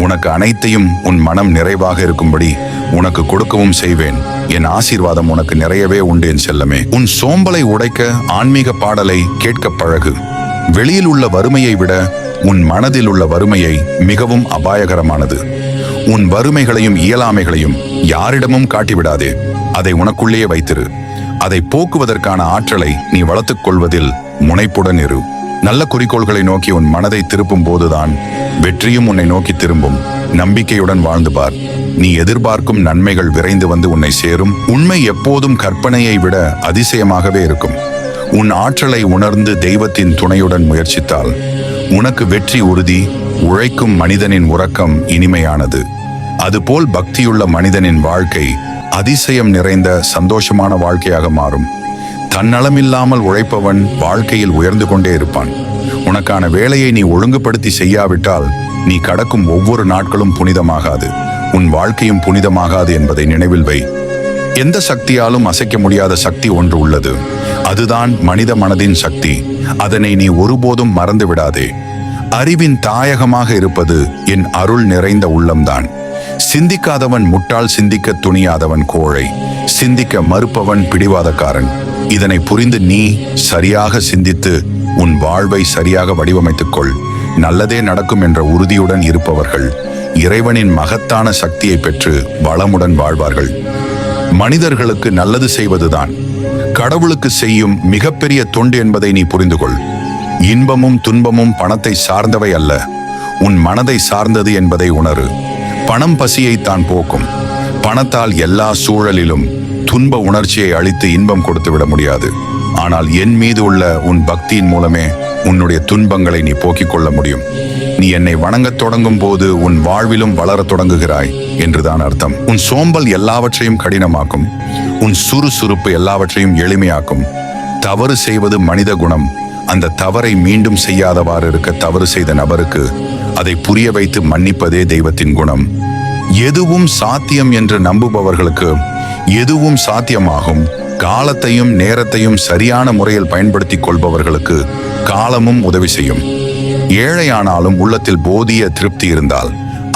உனக்கு அனைத்தையும் உன் மனம் நிறைவாக இருக்கும்படி உனக்கு கொடுக்கவும் செய்வேன். என் ஆசீர்வாதம் உனக்கு நிறையவே உண்டு என் செல்லமே. உன் சோம்பலை உடைக்க ஆன்மீக பாடலை கேட்க பழகு. வெளியில் உள்ள வறுமையை விட உன் மனதில் உள்ள வறுமையை மிகவும் அபாயகரமானது. உன் வறுமைகளையும் இயலாமைகளையும் யாரிடமும் காட்டிவிடாதே. அதை உனக்குள்ளேயே வைத்திரு. அதை போக்குவதற்கான ஆற்றலை நீ வளர்த்துக் கொள்வதில் முனைப்புடன் இரு. நல்ல குறிக்கோள்களை நோக்கி உன் மனதை திருப்பும் போதுதான் வெற்றியும் உன்னை நோக்கி திரும்பும். நம்பிக்கையுடன் வாழ்ந்து பார். நீ எதிர்பார்க்கும் நன்மைகள் விரைந்து வந்து உன்னை சேரும். உண்மை எப்போதும் கற்பனையை விட அதிசயமாகவே இருக்கும். உன் ஆற்றலை உணர்ந்து தெய்வத்தின் துணையுடன் முயற்சித்தால் உனக்கு வெற்றி உறுதி. உழைக்கும் மனிதனின் உறக்கம் இனிமையானது. அதுபோல் பக்தியுள்ள மனிதனின் வாழ்க்கை அதிசயம் நிறைந்த சந்தோஷமான வாழ்க்கையாக மாறும். தன்னலமில்லாமல் உழைப்பவன் வாழ்க்கையில் உயர்ந்து கொண்டே இருப்பான். உனக்கான வேலையை நீ ஒழுங்குபடுத்தி செய்யாவிட்டால் நீ கடக்கும் ஒவ்வொரு நாட்களும் புனிதமாகாது. உன் வாழ்க்கையும் புனிதமாகாது என்பதை நினைவில் வை. எந்த சக்தியாலும் அசைக்க முடியாத சக்தி ஒன்று உள்ளது. அதுதான் மனித மனதின் சக்தி. அதனை நீ ஒருபோதும் மறந்து விடாதே. அறிவின் தாயகமாக இருப்பது என் அருள் நிறைந்த உள்ளம்தான். சிந்திக்காதவன் முட்டாள், சிந்திக்க துணியாதவன் கோழை, சிந்திக்க மறுப்பவன் பிடிவாதக்காரன். இதனை புரிந்து நீ சரியாக சிந்தித்து உன் வாழ்வை சரியாக வடிவமைத்துக் கொள். நல்லதே நடக்கும் என்ற உறுதியுடன் இருப்பவர்கள் இறைவனின் மகத்தான சக்தியை பெற்று வளமுடன் வாழ்வார்கள். மனிதர்களுக்கு நல்லது செய்வதுதான் கடவுளுக்கு செய்யும் மிகப்பெரிய தொண்டு என்பதை நீ புரிந்து கொள். இன்பமும் துன்பமும் பணத்தை சார்ந்தவை அல்ல, உன் மனதை சார்ந்தது என்பதை உணரு. பணம் பசியை தான் போக்கும். பணத்தால் எல்லா சூழலிலும் துன்ப உணர்ச்சியை அளித்து இன்பம் கொடுத்து விட முடியாது. ஆனால் என் மீது உள்ள உன் பக்தியின் மூலமே உன்னுடைய துன்பங்களை நீ போக்கிக் கொள்ள முடியும். நீ என்னை வணங்கத் தொடங்கும் போது உன் வாழ்விலும் வளரத் தொடங்குகிறாய் என்றுதான் அர்த்தம். உன் சோம்பல் எல்லாவற்றையும் கடினமாக்கும். உன் சுறுசுறுப்பு எல்லாவற்றையும் எளிமையாக்கும். தவறு செய்வது மனித குணம். அந்த தவறை மீண்டும் செய்யாதவாறு இருக்க தவறு செய்த நபருக்கு அதை புரிய வைத்து மன்னிப்பதே தெய்வத்தின் குணம். எதுவும் சாத்தியம் என்று நம்புபவர்களுக்கு எதுவும் சாத்தியமாகும். காலத்தையும் நேரத்தையும் சரியான முறையில் பயன்படுத்திக் கொள்பவர்களுக்கு காலமும் உதவி செய்யும். ஏழையானாலும் உள்ளத்தில் போதிய திருப்தி இருந்தால்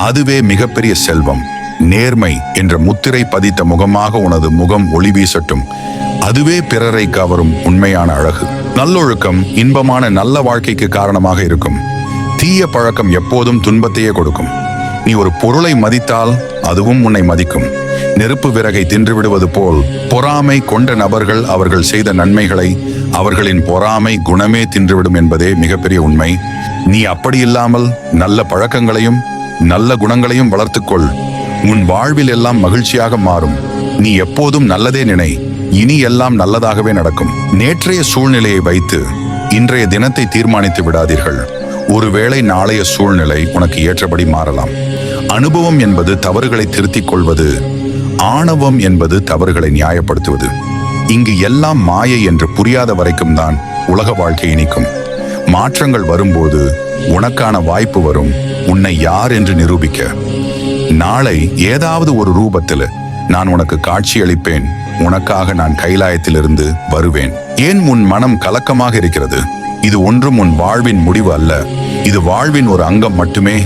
அதுவே மிகப்பெரிய செல்வம். நேர்மை என்ற முத்திரை பதித்த முகமாக உனது முகம் ஒளி வீசட்டும். அதுவே பிறரை கவரும் உண்மையான அழகு. நல்லொழுக்கம் இன்பமான நல்ல வாழ்க்கைக்கு காரணமாக இருக்கும். தீய பழக்கம் எப்போதும் துன்பத்தையே கொடுக்கும். நீ ஒரு பொருளை மதித்தால் அதுவும் உன்னை மதிக்கும். நெருப்பு விறகை தின்றுவிடுவது போல் பொறாமை கொண்ட நபர்கள் அவர்கள் செய்த நன்மைகளை அவர்களின் பொறாமை குணமே தின்றுவிடும் என்பதே மிகப்பெரிய உண்மை. நீ அப்படி இல்லாமல் நல்ல பழக்கங்களையும் நல்ல குணங்களையும் வளர்த்துக்கொள். உன் வாழ்வில் எல்லாம் மகிழ்ச்சியாக மாறும். நீ எப்போதும் நல்லதே நினை. இனி எல்லாம் நல்லதாகவே நடக்கும். நேற்றைய சூழ்நிலையை வைத்து இன்றைய தினத்தை தீர்மானித்து விடாதீர்கள். ஒருவேளை நாளைய சூழ்நிலை உனக்கு ஏற்றபடி மாறலாம். அனுபவம் என்பது தவறுகளை திருத்திக் கொள்வது. ஆணவம் என்பது தவறுகளை நியாயப்படுத்துவது. இங்கு எல்லாம் மாயை என்று புரியாத வரைக்கும் தான் உலக வாழ்க்கை இனிக்கும். மாற்றங்கள் வரும்போது உனக்கான வாய்ப்பு வரும், உன்னை யார் என்று நிரூபிக்க. நாளை ஏதாவது ஒரு ரூபத்தில் நான் உனக்கு காட்சியளிப்பேன். உனக்காக நான் கைலாயத்திலிருந்து வருவேன். ஏன் உன் மனம் கலக்கமாக இருக்கிறது? இது ஒன்றும் உன் வாழ்வின் முடிவு அல்ல, இது வாழ்வின் ஒரு அங்கம் மட்டுமே.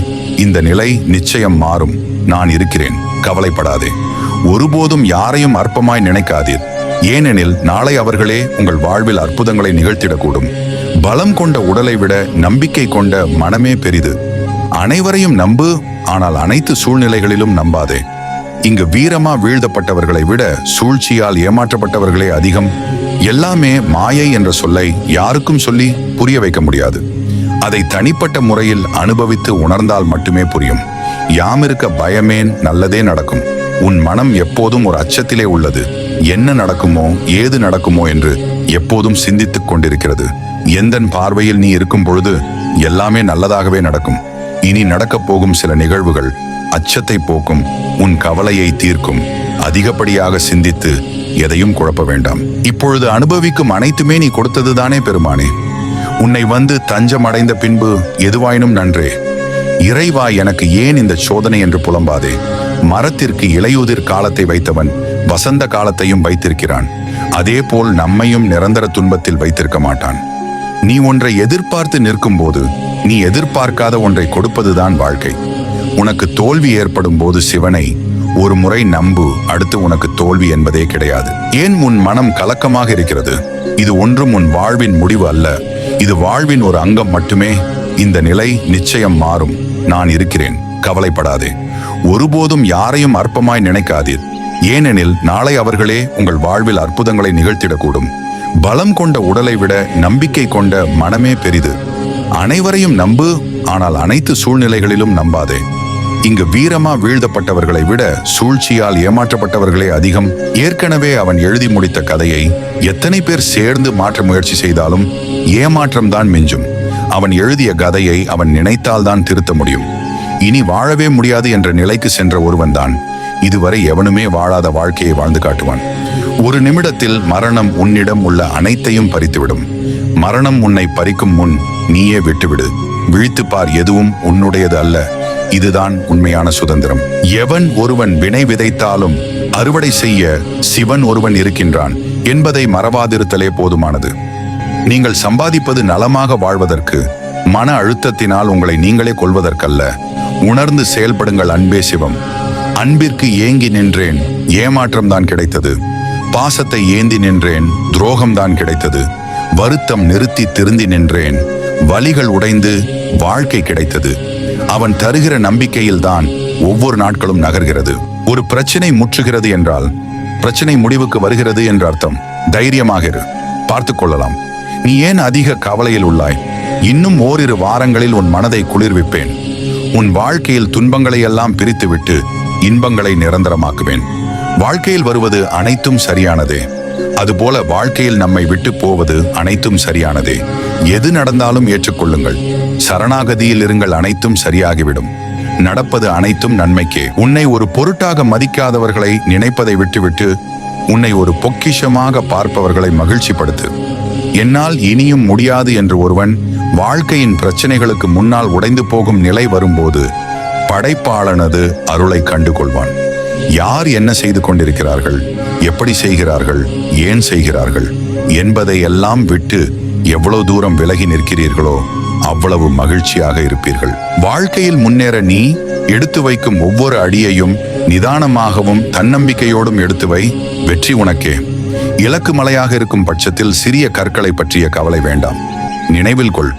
இந்த நிலை நிச்சயம் மாறும். நான் இருக்கிறேன், கவலைப்படாதே. ஒருபோதும் யாரையும் அற்பமாய் நினைக்காதீர், ஏனெனில் நாளை அவர்களே உங்கள் வாழ்வில் அற்புதங்களை நிகழ்த்திடக்கூடும். பலம் கொண்ட உடலை விட நம்பிக்கை கொண்ட மனமே பெரிது. அனைவரையும் நம்பு, ஆனால் அனைத்து சூழ்நிலைகளிலும் நம்பாதே. இங்கு வீரமா வீழ்த்தப்பட்டவர்களை விட சூழ்ச்சியால் ஏமாற்றப்பட்டவர்களே அதிகம். எல்லாமே மாயை என்ற சொல்லை யாருக்கும் சொல்லி புரிய வைக்க முடியாது. அதை தனிப்பட்ட முறையில் அனுபவித்து உணர்ந்தால் மட்டுமே புரியும். யாமிருக்க பயமேன், நல்லதே நடக்கும். உன் மனம் எப்போதும் ஒரு அச்சத்திலே உள்ளது. என்ன நடக்குமோ ஏது நடக்குமோ என்று எப்போதும் சிந்தித்துக் கொண்டிருக்கிறது. எந்தன் பார்வையில் நீ இருக்கும் பொழுது எல்லாமே நல்லதாகவே நடக்கும். இனி நடக்கப் போகும் சில நிகழ்வுகள் அச்சத்தை போக்கும், உன் கவலையை தீர்க்கும். அதிகப்படியாக சிந்தித்து எதையும் குழப்ப வேண்டாம். இப்பொழுது அனுபவிக்கும் அனைத்துமே நீ கொடுத்ததுதானே பெருமானே. உன்னை வந்து தஞ்சம் அடைந்த பின்பு எதுவாயினும் நன்றே. இறைவா, எனக்கு ஏன் இந்த சோதனை என்று புலம்பாதே. மரத்திற்கு இலையுதிர் காலத்தை வைத்தவன் வசந்த காலத்தையும் வைத்திருக்கிறான். அதே போல் நம்மையும் நிரந்தர துன்பத்தில் வைத்திருக்க மாட்டான். நீ ஒன்றை எதிர்பார்த்து நிற்கும் போது நீ எதிர்பார்க்காத ஒன்றை கொடுப்பதுதான் வாழ்க்கை. உனக்கு தோல்வி ஏற்படும் போது சிவனை ஒரு முறை நம்பு, அடுத்து உனக்கு தோல்வி என்பதே கிடையாது. ஏன் உன் மனம் கலக்கமாக இருக்கிறது? இது ஒன்றும் உன் வாழ்வின் முடிவு அல்ல, இது வாழ்வின் ஒரு அங்கம் மட்டுமே. இந்த நிலை நிச்சயம் மாறும். நான் இருக்கிறேன், கவலைப்படாதே. ஒருபோதும் யாரையும் அற்பமாய் நினைக்காதீர், ஏனெனில் நாளை அவர்களே உங்கள் வாழ்வில் அற்புதங்களை நிகழ்த்திடக்கூடும். பலம் கொண்ட உடலை விட நம்பிக்கை கொண்ட மனமே பெரிது. அனைவரையும் நம்பு, ஆனால் அனைத்து சூழ்நிலைகளிலும் நம்பாதே. இங்கு வீரமா வீழ்த்தப்பட்டவர்களை விட சூழ்ச்சியால் ஏமாற்றப்பட்டவர்களே அதிகம். ஏற்கனவே அவன் எழுதி முடித்த கதையை எத்தனை பேர் சேர்ந்து மாற்ற முயற்சி செய்தாலும் ஏமாற்றம்தான் மிஞ்சும். அவன் எழுதிய கதையை அவன் நினைத்தால்தான் திருத்த முடியும். இனி வாழவே முடியாது என்ற நிலைக்கு சென்ற ஒருவன்தான் இதுவரை எவனுமே வாழாத வாழ்க்கையை வாழ்ந்து காட்டுவான். ஒரு நிமிடத்தில் மரணம் உன்னிடம் உள்ள அனைத்தையும் பறித்துவிடும். மரணம் உன்னை பறிக்கும் முன் நீயே விட்டுவிடு. விழித்துப்பார், எதுவும் உன்னுடையது அல்ல. இதுதான் உண்மையான சுதந்திரம். எவன் ஒருவன் வினை விதைத்தாலும் அறுவடை செய்ய சிவன் ஒருவன் இருக்கின்றான் என்பதை மறவாதிருத்தலே போதுமானது. நீங்கள் சம்பாதிப்பது நலமாக வாழ்வதற்கு, மன அழுத்தத்தினால் உங்களை நீங்களே கொள்வதற்கல்ல. உணர்ந்து செயல்படுங்கள். அன்பே சிவம். அன்பிற்கு ஏங்கி நின்றேன், ஏமாற்றம்தான் கிடைத்தது. பாசத்தை ஏந்தி நின்றேன், துரோகம்தான் கிடைத்தது. வருத்தம் நிறுத்தி திருந்தி நின்றேன், வலிகள் உடைந்து வாழ்க்கை கிடைத்தது. அவன் தருகிற நம்பிக்கையில்தான் ஒவ்வொரு நாட்களும் நகர்கிறது. ஒரு பிரச்சனை முற்றுகிறது என்றால் பிரச்சனை முடிவுக்கு வருகிறது என்ற அர்த்தம். தைரியமாக இரு, பார்த்து கொள்ளலாம். நீ ஏன் அதிக கவலையில் உள்ளாய்? இன்னும் ஓரிரு வாரங்களில் உன் மனதை குளிர்விப்பேன். உன் வாழ்க்கையில் துன்பங்களை எல்லாம் பிரித்துவிட்டு இன்பங்களை நிரந்தரமாக்குவேன். வாழ்க்கையில் வருவது அனைத்தும் சரியானதே, அதுபோல வாழ்க்கையில் நம்மை விட்டு போவது அனைத்தும் சரியானதே. எது நடந்தாலும் ஏற்றுக்கொள்ளுங்கள். சரணாகதியில் இருங்கள், அனைத்தும் சரியாகிவிடும். நடப்பது அனைத்தும் நன்மைக்கே. உன்னை ஒரு பொருட்டாக மதிக்காதவர்களை நினைப்பதை விட்டுவிட்டு உன்னை ஒரு பொக்கிஷமாக பார்ப்பவர்களை மகிழ்ச்சிப்படுத்து. என்னால் இனியும் முடியாது என்று ஒருவன் வாழ்க்கையின் பிரச்சனைகளுக்கு முன்னால் உடைந்து போகும் நிலை வரும்போது படைப்பாளனது அருளை கண்டு கொள்வான். யார் என்ன செய்து கொண்டிருக்கிறார்கள், எப்படி செய்கிறார்கள், ஏன் செய்கிறார்கள் என்பதை எல்லாம் விட்டு எவ்வளவு தூரம் விலகி நிற்கிறீர்களோ அவ்வளவு மகிழ்ச்சியாக இருப்பீர்கள். வாழ்க்கையில் முன்னேற நீ எடுத்து வைக்கும் ஒவ்வொரு அடியையும் நிதானமாகவும் தன்னம்பிக்கையோடும் எடுத்து வை. வெற்றி உனக்கே. இலக்கு மலையாக இருக்கும் பட்சத்தில் சிறிய கற்களை பற்றிய கவலை வேண்டாம். நினைவில் கொள்,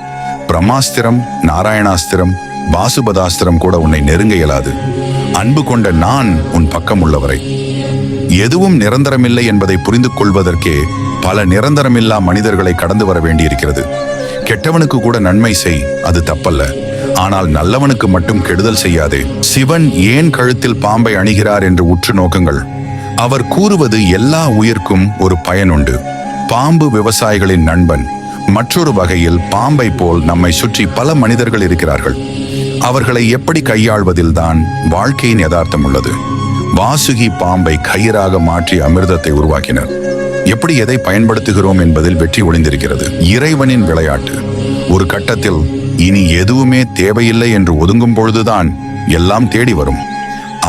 பிரம்மாஸ்திரம், நாராயணாஸ்திரம், பாசுபதாஸ்திரம் கூட உன்னை நெருங்க இயலாது. அன்பு கொண்ட நான் உன் பக்கம் உள்ளவரை. எதுவும் நிரந்தரமில்லை என்பதை புரிந்து கொள்வதற்கே பல நிரந்தரமில்லா மனிதர்களை கடந்து வர வேண்டியிருக்கிறது. கெட்டவனுக்கு கூட நன்மை செய், அது தப்பல்ல. ஆனால் நல்லவனுக்கு மட்டும் கெடுதல் செய்யாதே. சிவன் ஏன் கழுத்தில் பாம்பை அணிகிறார் என்று உற்று நோக்குங்கள். அவர் கூறுவது எல்லா உயிர்க்கும் ஒரு பயனுண்டு. பாம்பு விவசாயிகளின் நண்பன். மற்றொரு வகையில் பாம்பை போல் நம்மை சுற்றி பல மனிதர்கள் இருக்கிறார்கள். அவர்களை எப்படி கையாள்வதில்தான் வாழ்க்கையின் யதார்த்தம் உள்ளது. வாசுகி பாம்பை கயிறாக மாற்றி அமிர்தத்தை உருவாக்கினர். எப்படி எதை பயன்படுத்துகிறோம் என்பதில் வெற்றி ஒளிந்திருக்கிறது. இறைவனின் விளையாட்டு. ஒரு கட்டத்தில் இனி எதுவுமே தேவையில்லை என்று ஒதுங்கும் பொழுதுதான் எல்லாம் தேடி வரும்.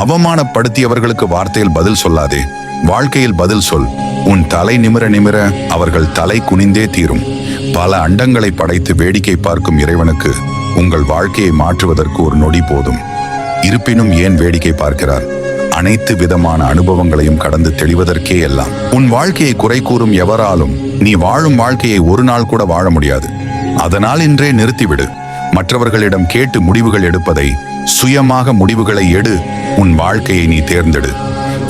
அவமானப்படுத்தியவர்களுக்கு வார்த்தையில் பதில் சொல்லாதே, வாழ்க்கையில் பதில் சொல். உன் தலை நிமிர நிமிர அவர்கள் தலை குனிந்தே தீரும். பல அண்டங்களை படைத்து வேடிக்கை பார்க்கும் இறைவனுக்கு உங்கள் வாழ்க்கையை மாற்றுவதற்கு ஒரு நொடி போதும். இருப்பினும் ஏன் வேடிக்கை பார்க்கிறார்? அனைத்து விதமான அனுபவங்களையும் கடந்து தெளிவதற்கே எல்லாம். உன் வாழ்க்கையை குறை கூறும் எவராலும் நீ வாழும் வாழ்க்கையை ஒரு நாள் கூட வாழ முடியாது. அதனால் இன்றே நிறுத்திவிடு. மற்றவர்களிடம் கேட்டு முடிவுகள் எடுப்பதை சுயமாக முடிவுகளை எடு. உன் வாழ்க்கையை நீ தேர்ந்தெடு.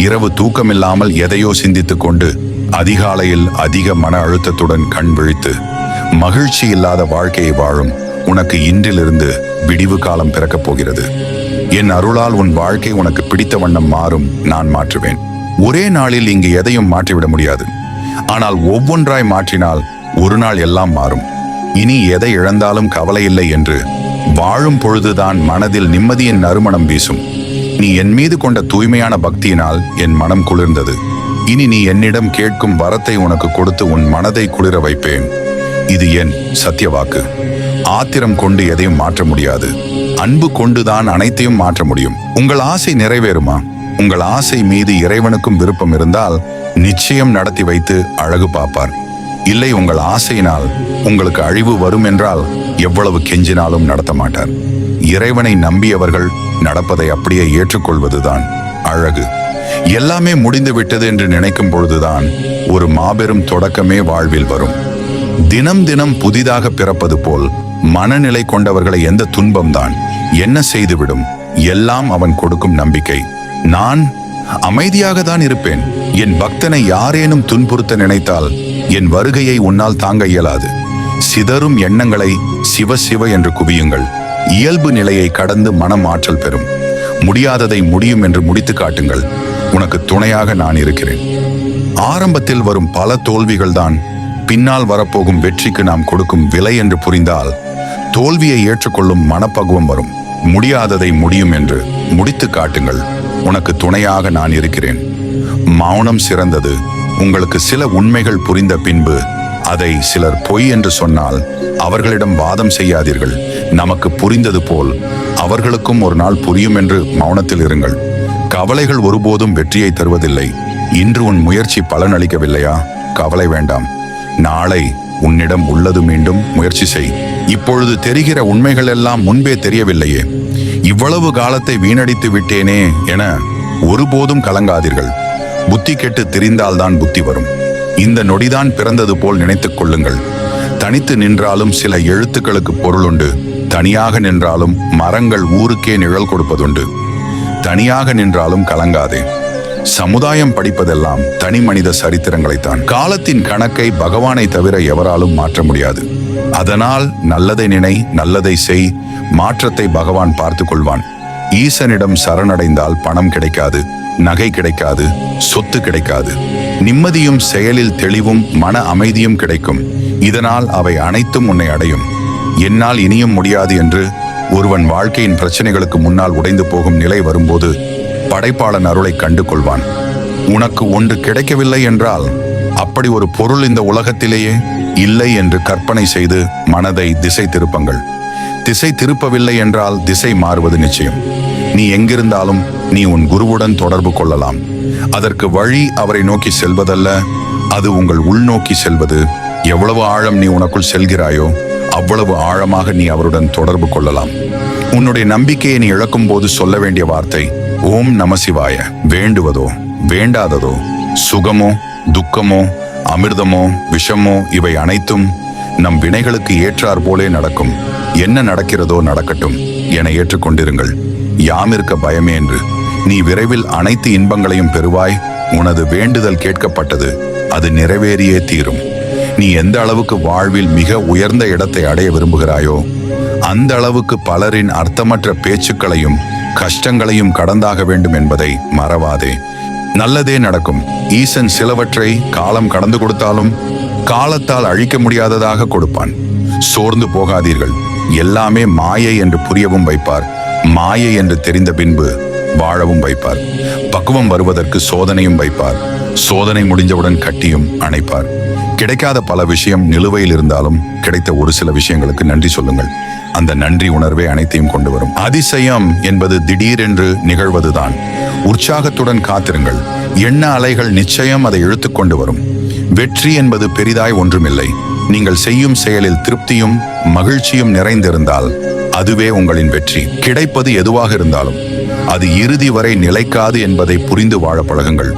இரவு தூக்கமில்லாமல் எதையோ சிந்தித்துக் கொண்டு அதிகாலையில் அதிக மன அழுத்தத்துடன் கண் விழித்து மகிழ்ச்சி இல்லாத வாழ்க்கையை வாழும் உனக்கு இன்றிலிருந்து விடிவு காலம் பிறக்கப் போகிறது. என் அருளால் உன் வாழ்க்கை உனக்கு பிடித்த வண்ணம் மாறும். நான் மாற்றுவேன். ஒரே நாளில் இங்கு எதையும் மாற்றிவிட முடியாது. ஆனால் ஒவ்வொன்றாய் மாற்றினால் ஒரு நாள் எல்லாம் மாறும். இனி எதை இழந்தாலும் கவலை இல்லை என்று வாழும் பொழுதுதான் மனதில் நிம்மதியின் நறுமணம் வீசும். நீ என் மீது கொண்ட தூய்மையான பக்தியினால் என் மனம் குளிர்ந்தது. இனி நீ என்னிடம் கேட்கும் வரத்தை உனக்கு கொடுத்து உன் மனதை குளிர வைப்பேன். இது என் சத்திய வாக்கு. ஆத்திரம் கொண்டு எதையும் மாற்ற முடியாது. அன்பு கொண்டுதான் அனைத்தையும் மாற்ற முடியும். உங்கள் ஆசை நிறைவேறுமா? உங்கள் ஆசை மீது இறைவனுக்கும் விருப்பம் இருந்தால் நிச்சயம் நடத்தி வைத்து அழகு பார்ப்பார். இல்லை, உங்கள் ஆசையினால் உங்களுக்கு அழிவு வரும் என்றால் எவ்வளவு கெஞ்சினாலும் நடத்த மாட்டார். இறைவனை நம்பியவர்கள் நடப்பதை அப்படியே ஏற்றுக்கொள்வதுதான் அழகு. எல்லாமே முடிந்து விட்டது என்று நினைக்கும் பொழுதுதான் ஒரு மாபெரும் தொடக்கமே வாழ்வில் வரும். தினம் தினம் புதிதாக பிறப்பது போல் மனநிலை கொண்டவர்களை எந்த துன்பம்தான் என்ன செய்துவிடும்? எல்லாம் அவன் கொடுக்கும் நம்பிக்கை. நான் அமைதியாக தான் இருப்பேன். என் பக்தனை யாரேனும் துன்புறுத்த நினைத்தால் என் வருகையை உன்னால் தாங்க இயலாது. சிதறும் எண்ணங்களை சிவ சிவ என்று குவியுங்கள். இயல்பு நிலையை கடந்து மனம் ஆற்றல் பெறும். முடியாததை முடியும் என்று முடித்து காட்டுங்கள். உனக்கு துணையாக நான் இருக்கிறேன். ஆரம்பத்தில் வரும் பல தோல்விகள் தான் பின்னால் வரப்போகும் வெற்றிக்கு நாம் கொடுக்கும் விலை என்று புரிந்தால் தோல்வியை ஏற்றுக்கொள்ளும் மனப்பக்குவம் வரும். முடியாததை முடியும் என்று முடித்து காட்டுங்கள். உனக்கு துணையாக நான் இருக்கிறேன். மௌனம் சிறந்தது. உங்களுக்கு சில உண்மைகள் புரிந்த பின்பு அதை சிலர் பொய் என்று சொன்னால் அவர்களிடம் வாதம் செய்யாதீர்கள். நமக்கு புரிந்தது போல் அவர்களுக்கும் ஒரு நாள் புரியும் என்று மௌனத்தில் இருங்கள். கவலைகள் ஒருபோதும் வெற்றியை தருவதில்லை. இன்று உன் முயற்சி பலனளிக்கவில்லையா? கவலை வேண்டாம். நாளை உன்னிடம் உள்ளது. மீண்டும் முயற்சி செய். இப்பொழுது தெரிகிற உண்மைகள் எல்லாம் முன்பே தெரியவில்லையே, இவ்வளவு காலத்தை வீணடித்து விட்டேனே என ஒருபோதும் கலங்காதீர்கள். புத்தி கெட்டு திரிந்தால்தான் புத்தி வரும். இந்த நொடிதான் பிறந்தது போல் நினைத்துக் கொள்ளுங்கள். தனித்து நின்றாலும் சில எழுத்துக்களுக்கு பொருளுண்டு. தனியாக நின்றாலும் மரங்கள் ஊருக்கே நிழல் கொடுப்பதுண்டு. தனியாக நின்றாலும் கலங்காதே. சமுதாயம் படிப்பதெல்லாம் தனி மனித சரித்திரங்களைத்தான். காலத்தின் கணக்கை பகவானை தவிர எவராலும் மாற்ற முடியாது. அதனால் நல்லதை நினை, நல்லதை செய். மாற்றத்தை பகவான் பார்த்து கொள்வான். ஈசனிடம் சரணடைந்தால் பணம் கிடைக்காது, நகை கிடைக்காது, சொத்து கிடைக்காது. நிம்மதியும் செயலில் தெளிவும் மன அமைதியும் கிடைக்கும். இதனால் அவை அனைத்தும் உன்னை அடையும். என்னால் இனியும் முடியாது என்று ஒருவன் வாழ்க்கையின் பிரச்சனைகளுக்கு முன்னால் உடைந்து போகும் நிலை வரும்போது படைப்பாளன் அருளை கண்டு கொள்வான். உனக்கு ஒன்று கிடைக்கவில்லை என்றால் அப்படி ஒரு பொருள் இந்த உலகத்திலேயே இல்லை என்று கற்பனை செய்து மனதை திசை திருப்புங்கள். திசை திருப்பவில்லை என்றால் திசை மாறுவது நிச்சயம். நீ எங்கிருந்தாலும் நீ உன் குருவுடன் தொடர்பு கொள்ளலாம். அதற்கு வழி அவரை நோக்கி செல்வதல்ல, அது உங்கள் உள்நோக்கி செல்வது. எவ்வளவு ஆழம் நீ உனக்குள் செல்கிறாயோ அவ்வளவு ஆழமாக நீ அவருடன் தொடர்பு கொள்ளலாம். உன்னுடைய நம்பிக்கையை நீ இழக்கும் போது சொல்ல வேண்டிய வார்த்தை ஓம் நம சிவாய. வேண்டுவதோ வேண்டாததோ, சுகமோ துக்கமோ அமிர்தமோ விஷமோ, இவை அனைத்தும் நம் வினைகளுக்கு ஏற்றார் போலே நடக்கும். என்ன நடக்கிறதோ நடக்கட்டும் என ஏற்றுக்கொண்டிருங்கள். யாமிருக்க பயமே என்று. நீ விரைவில் அனைத்து இன்பங்களையும் பெறுவாய். உனது வேண்டுதல் கேட்கப்பட்டது. அது நிறைவேறியே தீரும். நீ எந்த அளவுக்கு வாழ்வில் மிக உயர்ந்த இடத்தை அடைய விரும்புகிறாயோ அந்த அளவுக்கு பலரின் அர்த்தமற்ற பேச்சுக்களையும் கஷ்டங்களையும் கடந்தாக வேண்டும் என்பதை மறவாதே. நல்லதே நடக்கும். ஈசன் சிலவற்றை காலம் கடந்து கொடுத்தாலும் காலத்தால் அழிக்க முடியாததாக கொடுப்பான். சோர்ந்து போகாதீர்கள். எல்லாமே மாயை என்று புரியவும் வைப்பார். மாயை என்று தெரிந்த பின்பு வாழவும் வைப்பார். பக்குவம் வருவதற்கு சோதனையும் வைப்பார். சோதனை முடிஞ்சவுடன் கட்டியும் அணைப்பார். கிடைக்காத பல விஷயம் நிலுவையில் இருந்தாலும் கிடைத்த ஒரு சில விஷயங்களுக்கு நன்றி சொல்லுங்கள். அந்த நன்றி உணர்வே அனைத்தையும் கொண்டு வரும். அதிசயம் என்பது திடீரென்று நிகழ்வதுதான். உற்சாகத்துடன் காத்திருங்கள். எண்ண அலைகள் நிச்சயம் அதை இழுத்து கொண்டு வரும். வெற்றி என்பது பெரிதாய் ஒன்றுமில்லை. நீங்கள் செய்யும் செயலில் திருப்தியும் மகிழ்ச்சியும் நிறைந்திருந்தால் அதுவே உங்களின் வெற்றி. கிடைப்பது எதுவாக இருந்தாலும் அது இறுதி வரை நிலைக்காது என்பதை புரிந்து வாழ பழகுங்கள்.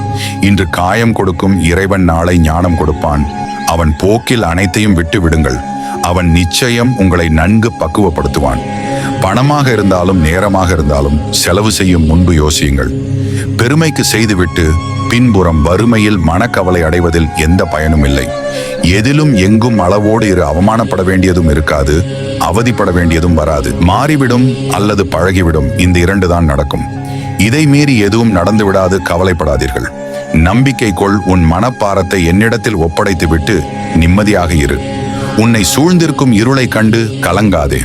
இன்று காயம் கொடுக்கும் இறைவன் நாளை ஞானம் கொடுப்பான். அவன் போக்கில் அனைத்தையும் விட்டு விடுங்கள். அவன் நிச்சயம் உங்களை நன்கு பக்குவப்படுத்துவான். பணமாக இருந்தாலும் நேரமாக இருந்தாலும் செலவு செய்யும் முன்பு யோசியுங்கள். பெருமைக்கு செய்துவிட்டு பின்புறம் வறுமையில் மனக்கவலை அடைவதில் எந்த பயனும் இல்லை. எதிலும் எங்கும் அளவோடு அவமானப்பட வேண்டியதும் இருக்காது, அவதிப்பட வேண்டியதும் வராது. மாறிவிடும் அல்லது பழகிவிடும், இந்த இரண்டு தான் நடக்கும். இதை மீறி எதுவும் நடந்து விடாது, கவலைப்படாதீர்கள். நம்பிக்கை கொள். உன் மனப்பாரத்தை என்னிடத்தில் ஒப்படைத்து விட்டு நிம்மதியாக இரு. உன்னை சூழ்ந்திருக்கும் இருளை கண்டு கலங்காதே.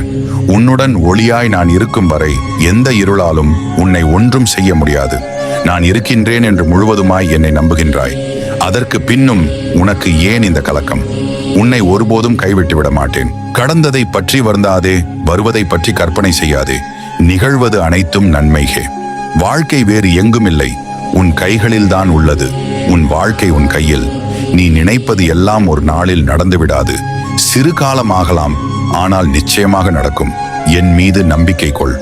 உன்னுடன் ஒளியாய் நான் இருக்கும் வரை எந்த இருளாலும் உன்னை ஒன்றும் செய்ய முடியாது. நான் இருக்கின்றேன் என்று முழுவதுமாய் என்னை நம்புகின்றாய். அதற்கு பின்னும் உனக்கு ஏன் இந்த கலக்கம்? உன்னை ஒருபோதும் கைவிட்டு விட மாட்டேன். கடந்ததை பற்றி வருந்தாதே, வருவதை பற்றி கற்பனை செய்யாதே. நிகழ்வது அனைத்தும் நன்மைகே. வாழ்க்கை வேறு எங்கும் இல்லை, உன் கைகளில்தான் உள்ளது. உன் வாழ்க்கை உன் கையில். நீ நினைப்பது எல்லாம் ஒரு நாளில் நடந்து விடாது. சிறு காலமாகலாம், ஆனால் நிச்சயமாக நடக்கும். என் மீது நம்பிக்கை கொள்.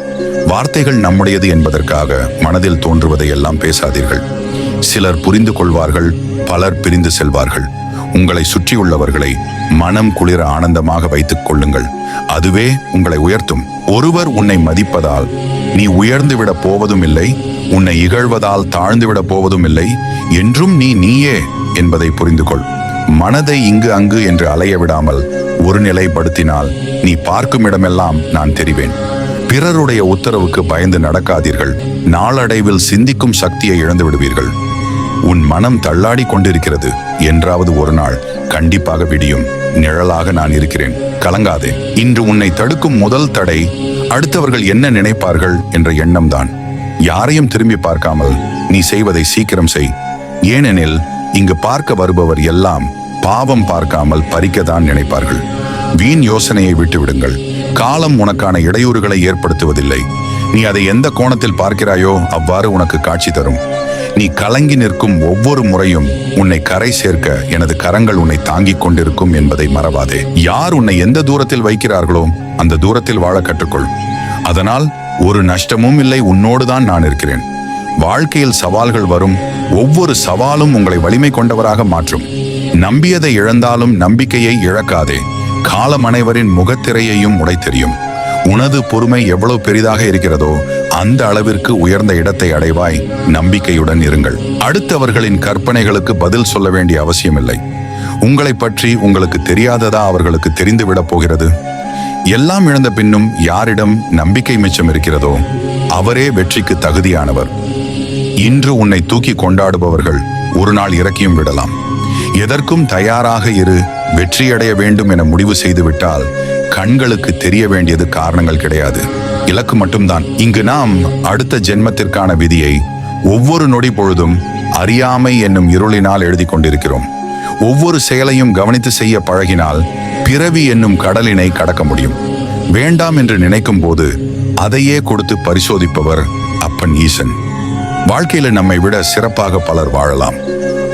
வார்த்தைகள் நம்முடையது என்பதற்காக மனதில் தோன்றுவதை எல்லாம் பேசாதீர்கள். சிலர் புரிந்து கொள்வார்கள், பலர் பிரிந்து செல்வார்கள். உங்களை சுற்றியுள்ளவர்களை மனம் குளிர ஆனந்தமாக வைத்துக் கொள்ளுங்கள். அதுவே உங்களை உயர்த்தும். ஒருவர் உன்னை மதிப்பதால் நீ உயர்ந்துவிட போவதும் இல்லை, உன்னை இகழ்வதால் தாழ்ந்துவிட போவதும் இல்லை. என்றும் நீ நீயே என்பதை புரிந்து கொள். மனதை இங்கு அங்கு என்று அலைய விடாமல் ஒரு நிலைப்படுத்தினால் நீ பார்க்கும் இடமெல்லாம் நான் தெரிவேன். பிறருடைய உத்தரவுக்கு பயந்து நடக்காதீர்கள். நாளடைவில் சிந்திக்கும் சக்தியை இழந்து விடுவீர்கள். உன் மனம் தள்ளாடி கொண்டிருக்கிறது. என்றாவது ஒரு நாள் கண்டிப்பாக விடியும். நிழலாக நான் இருக்கிறேன், கலங்காதே. இன்று உன்னை தடுக்கும் முதல் தடை அடுத்தவர்கள் என்ன நினைப்பார்கள் என்ற எண்ணம்தான். யாரையும் திரும்பி பார்க்காமல் நீ செய்வதை சீக்கிரம் செய். ஏனெனில் இங்கு பார்க்க வருபவர் எல்லாம் பாவம் பார்க்காமல் பறிக்கத்தான் நினைப்பார்கள். வீண் யோசனையை விட்டுவிடுங்கள். காலம் உனக்கான இடையூறுகளை ஏற்படுத்துவதில்லை. நீ அதை எந்த கோணத்தில் பார்க்கிறாயோ அவ்வாறு உனக்கு காட்சி தரும். நீ கலங்கி நிற்கும் ஒவ்வொரு முறையும் உன்னை கரை சேர்க்க எனது கரங்கள் உன்னை தாங்கிக் கொண்டிருக்கும் என்பதை மறவாதே. யார் உன்னை எந்த தூரத்தில் வைக்கிறார்களோ அந்த தூரத்தில் வாழ கற்றுக்கொள். அதனால் ஒரு நஷ்டமும் இல்லை, உன்னோடுதான் நான் இருக்கிறேன். வாழ்க்கையில் சவால்கள் வரும். ஒவ்வொரு சவாலும் உங்களை வலிமை கொண்டவராக மாற்றும். நம்பியதை இழந்தாலும் நம்பிக்கையை இழக்காதே. காலம் அனைவரின் முகத்திரையையும் உடைத்தெறியும். உனது பொறுமை எவ்வளவு பெரிதாக இருக்கிறதோ அந்த அளவிற்கு உயர்ந்த இடத்தை அடைவாய். நம்பிக்கையுடன் இருங்கள். அடுத்தவர்களின் கற்பனைகளுக்கு பதில் சொல்ல வேண்டிய அவசியமில்லை. உங்களை பற்றி உங்களுக்கு தெரியாததா அவர்களுக்கு தெரிந்துவிடப் போகிறது? எல்லாம் இழந்த பின்னும் யாரிடம் நம்பிக்கை மிச்சம் இருக்கிறதோ அவரே வெற்றிக்கு தகுதியானவர். இன்று உன்னை தூக்கி கொண்டாடுபவர்கள் ஒரு நாள் இறக்கியும் விடலாம். எதற்கும் தயாராக இரு. வெற்றியடைய வேண்டும் என முடிவு செய்துவிட்டால் கண்களுக்கு தெரிய வேண்டியது காரணங்கள் கிடையாது, இலக்கு மட்டும்தான். இங்கு நாம் அடுத்த ஜென்மத்திற்கான விதியை ஒவ்வொரு நொடி பொழுதும் அறியாமை என்னும் இருளினால் எழுதி கொண்டிருக்கிறோம். ஒவ்வொரு செயலையும் கவனித்து செய்ய பழகினால் பிறவி என்னும் கடலினை கடக்க முடியும். வேண்டாம் என்று நினைக்கும் போது அதையே கொடுத்து பரிசோதிப்பவர் அப்பன் ஈசன். வாழ்க்கையில நம்மை விட சிறப்பாக பலர் வாழலாம்.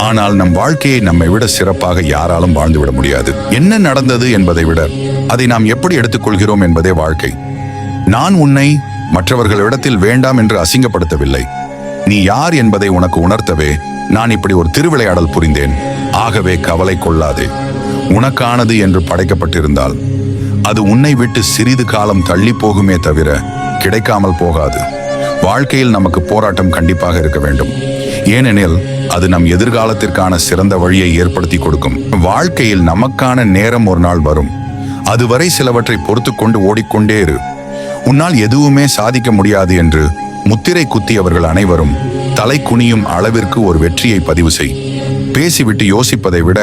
ஆனால் நம் வாழ்க்கையை நம்மை விட சிறப்பாக யாராலும் வாழ்ந்துவிட முடியாது. என்ன நடந்தது என்பதை விட அதை நாம் எப்படி எடுத்துக்கொள்கிறோம் என்பதே வாழ்க்கை. நான் உன்னை மற்றவர்களிடத்தில் வேண்டாம் என்று அசிங்கப்படுத்தவில்லை. நீ யார் என்பதை உனக்கு உணர்த்தவே நான் இப்படி ஒரு திருவிளையாடல் புரிந்தேன். ஆகவே கவலை கொள்ளாதே. உனக்கானது என்று படைக்கப்பட்டிருந்தால் அது உன்னை விட்டு சிறிது காலம் தள்ளி போகுமே தவிர கிடைக்காமல் போகாது. வாழ்க்கையில் நமக்கு போராட்டம் கண்டிப்பாக இருக்க வேண்டும். ஏனெனில் அது நம் எதிர்காலத்திற்கான சிறந்த வழியை ஏற்படுத்தி கொடுக்கும். வாழ்க்கையில் நமக்கான நேரம் ஒரு நாள் வரும். அதுவரை சிலவற்றை பொறுத்து கொண்டு ஓடிக்கொண்டே இரு. உன்னால் எதுவுமே சாதிக்க முடியாது என்று முத்திரை குத்தியவர்கள் அனைவரும் தலை குனியும் அளவிற்கு ஒரு வெற்றியை பதிவு செய். பேசிவிட்டு யோசிப்பதை விட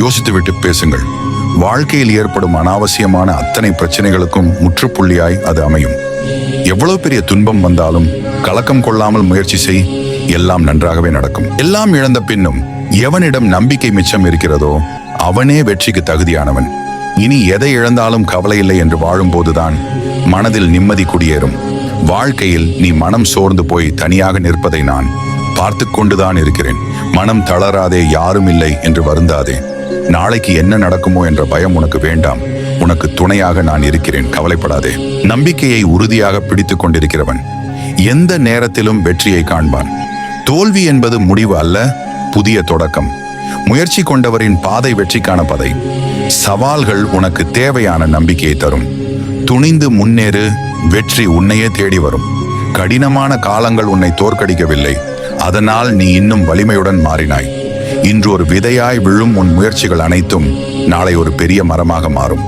யோசித்துவிட்டு பேசுங்கள். வாழ்க்கையில் ஏற்படும் அனாவசியமான அத்தனை பிரச்சனைகளுக்கும் முற்றுப்புள்ளியாய் அது அமையும். எவ்வளவு பெரிய துன்பம் வந்தாலும் கலக்கம் கொள்ளாமல் முயற்சி செய். எல்லாம் நன்றாகவே நடக்கும். எல்லாம் இழந்த பின்னும் எவனிடம் நம்பிக்கை மிச்சம் இருக்கிறதோ அவனே வெற்றிக்கு தகுதியானவன். இனி எதை இழந்தாலும் கவலை இல்லை என்று வாழும்போதுதான் மனதில் நிம்மதி குடியேறும். வாழ்க்கையில் நீ மனம் சோர்ந்து போய் தனியாக நிற்பதை நான் பார்த்து கொண்டுதான் இருக்கிறேன். மனம் தளராதே, யாரும் இல்லை என்று வருந்தாதே. நாளைக்கு என்ன நடக்குமோ என்ற பயம் உனக்கு வேண்டாம். உனக்கு துணையாக நான் இருக்கிறேன், கவலைப்படாதே. நம்பிக்கையை உறுதியாக பிடித்துக் கொண்டிருக்கிறவன் எந்த நேரத்திலும் வெற்றியை காண்பான். தோல்வி என்பது முடிவு அல்ல, புதிய தொடக்கம். முயற்சி கொண்டவரின் பாதை வெற்றிக்கான பாதை. சவால்கள் உனக்கு தேவையான நம்பிக்கையை தரும். துணிந்து முன்னேறு, வெற்றி உன்னையே தேடி வரும். கடினமான காலங்கள் உன்னை தோற்கடிக்கவில்லை, அதனால் நீ இன்னும் வலிமையுடன் மாறினாய். இன்று ஒரு விதையாய் விழும் உன் முயற்சிகள் அனைத்தும் நாளை ஒரு பெரிய மரமாக மாறும்.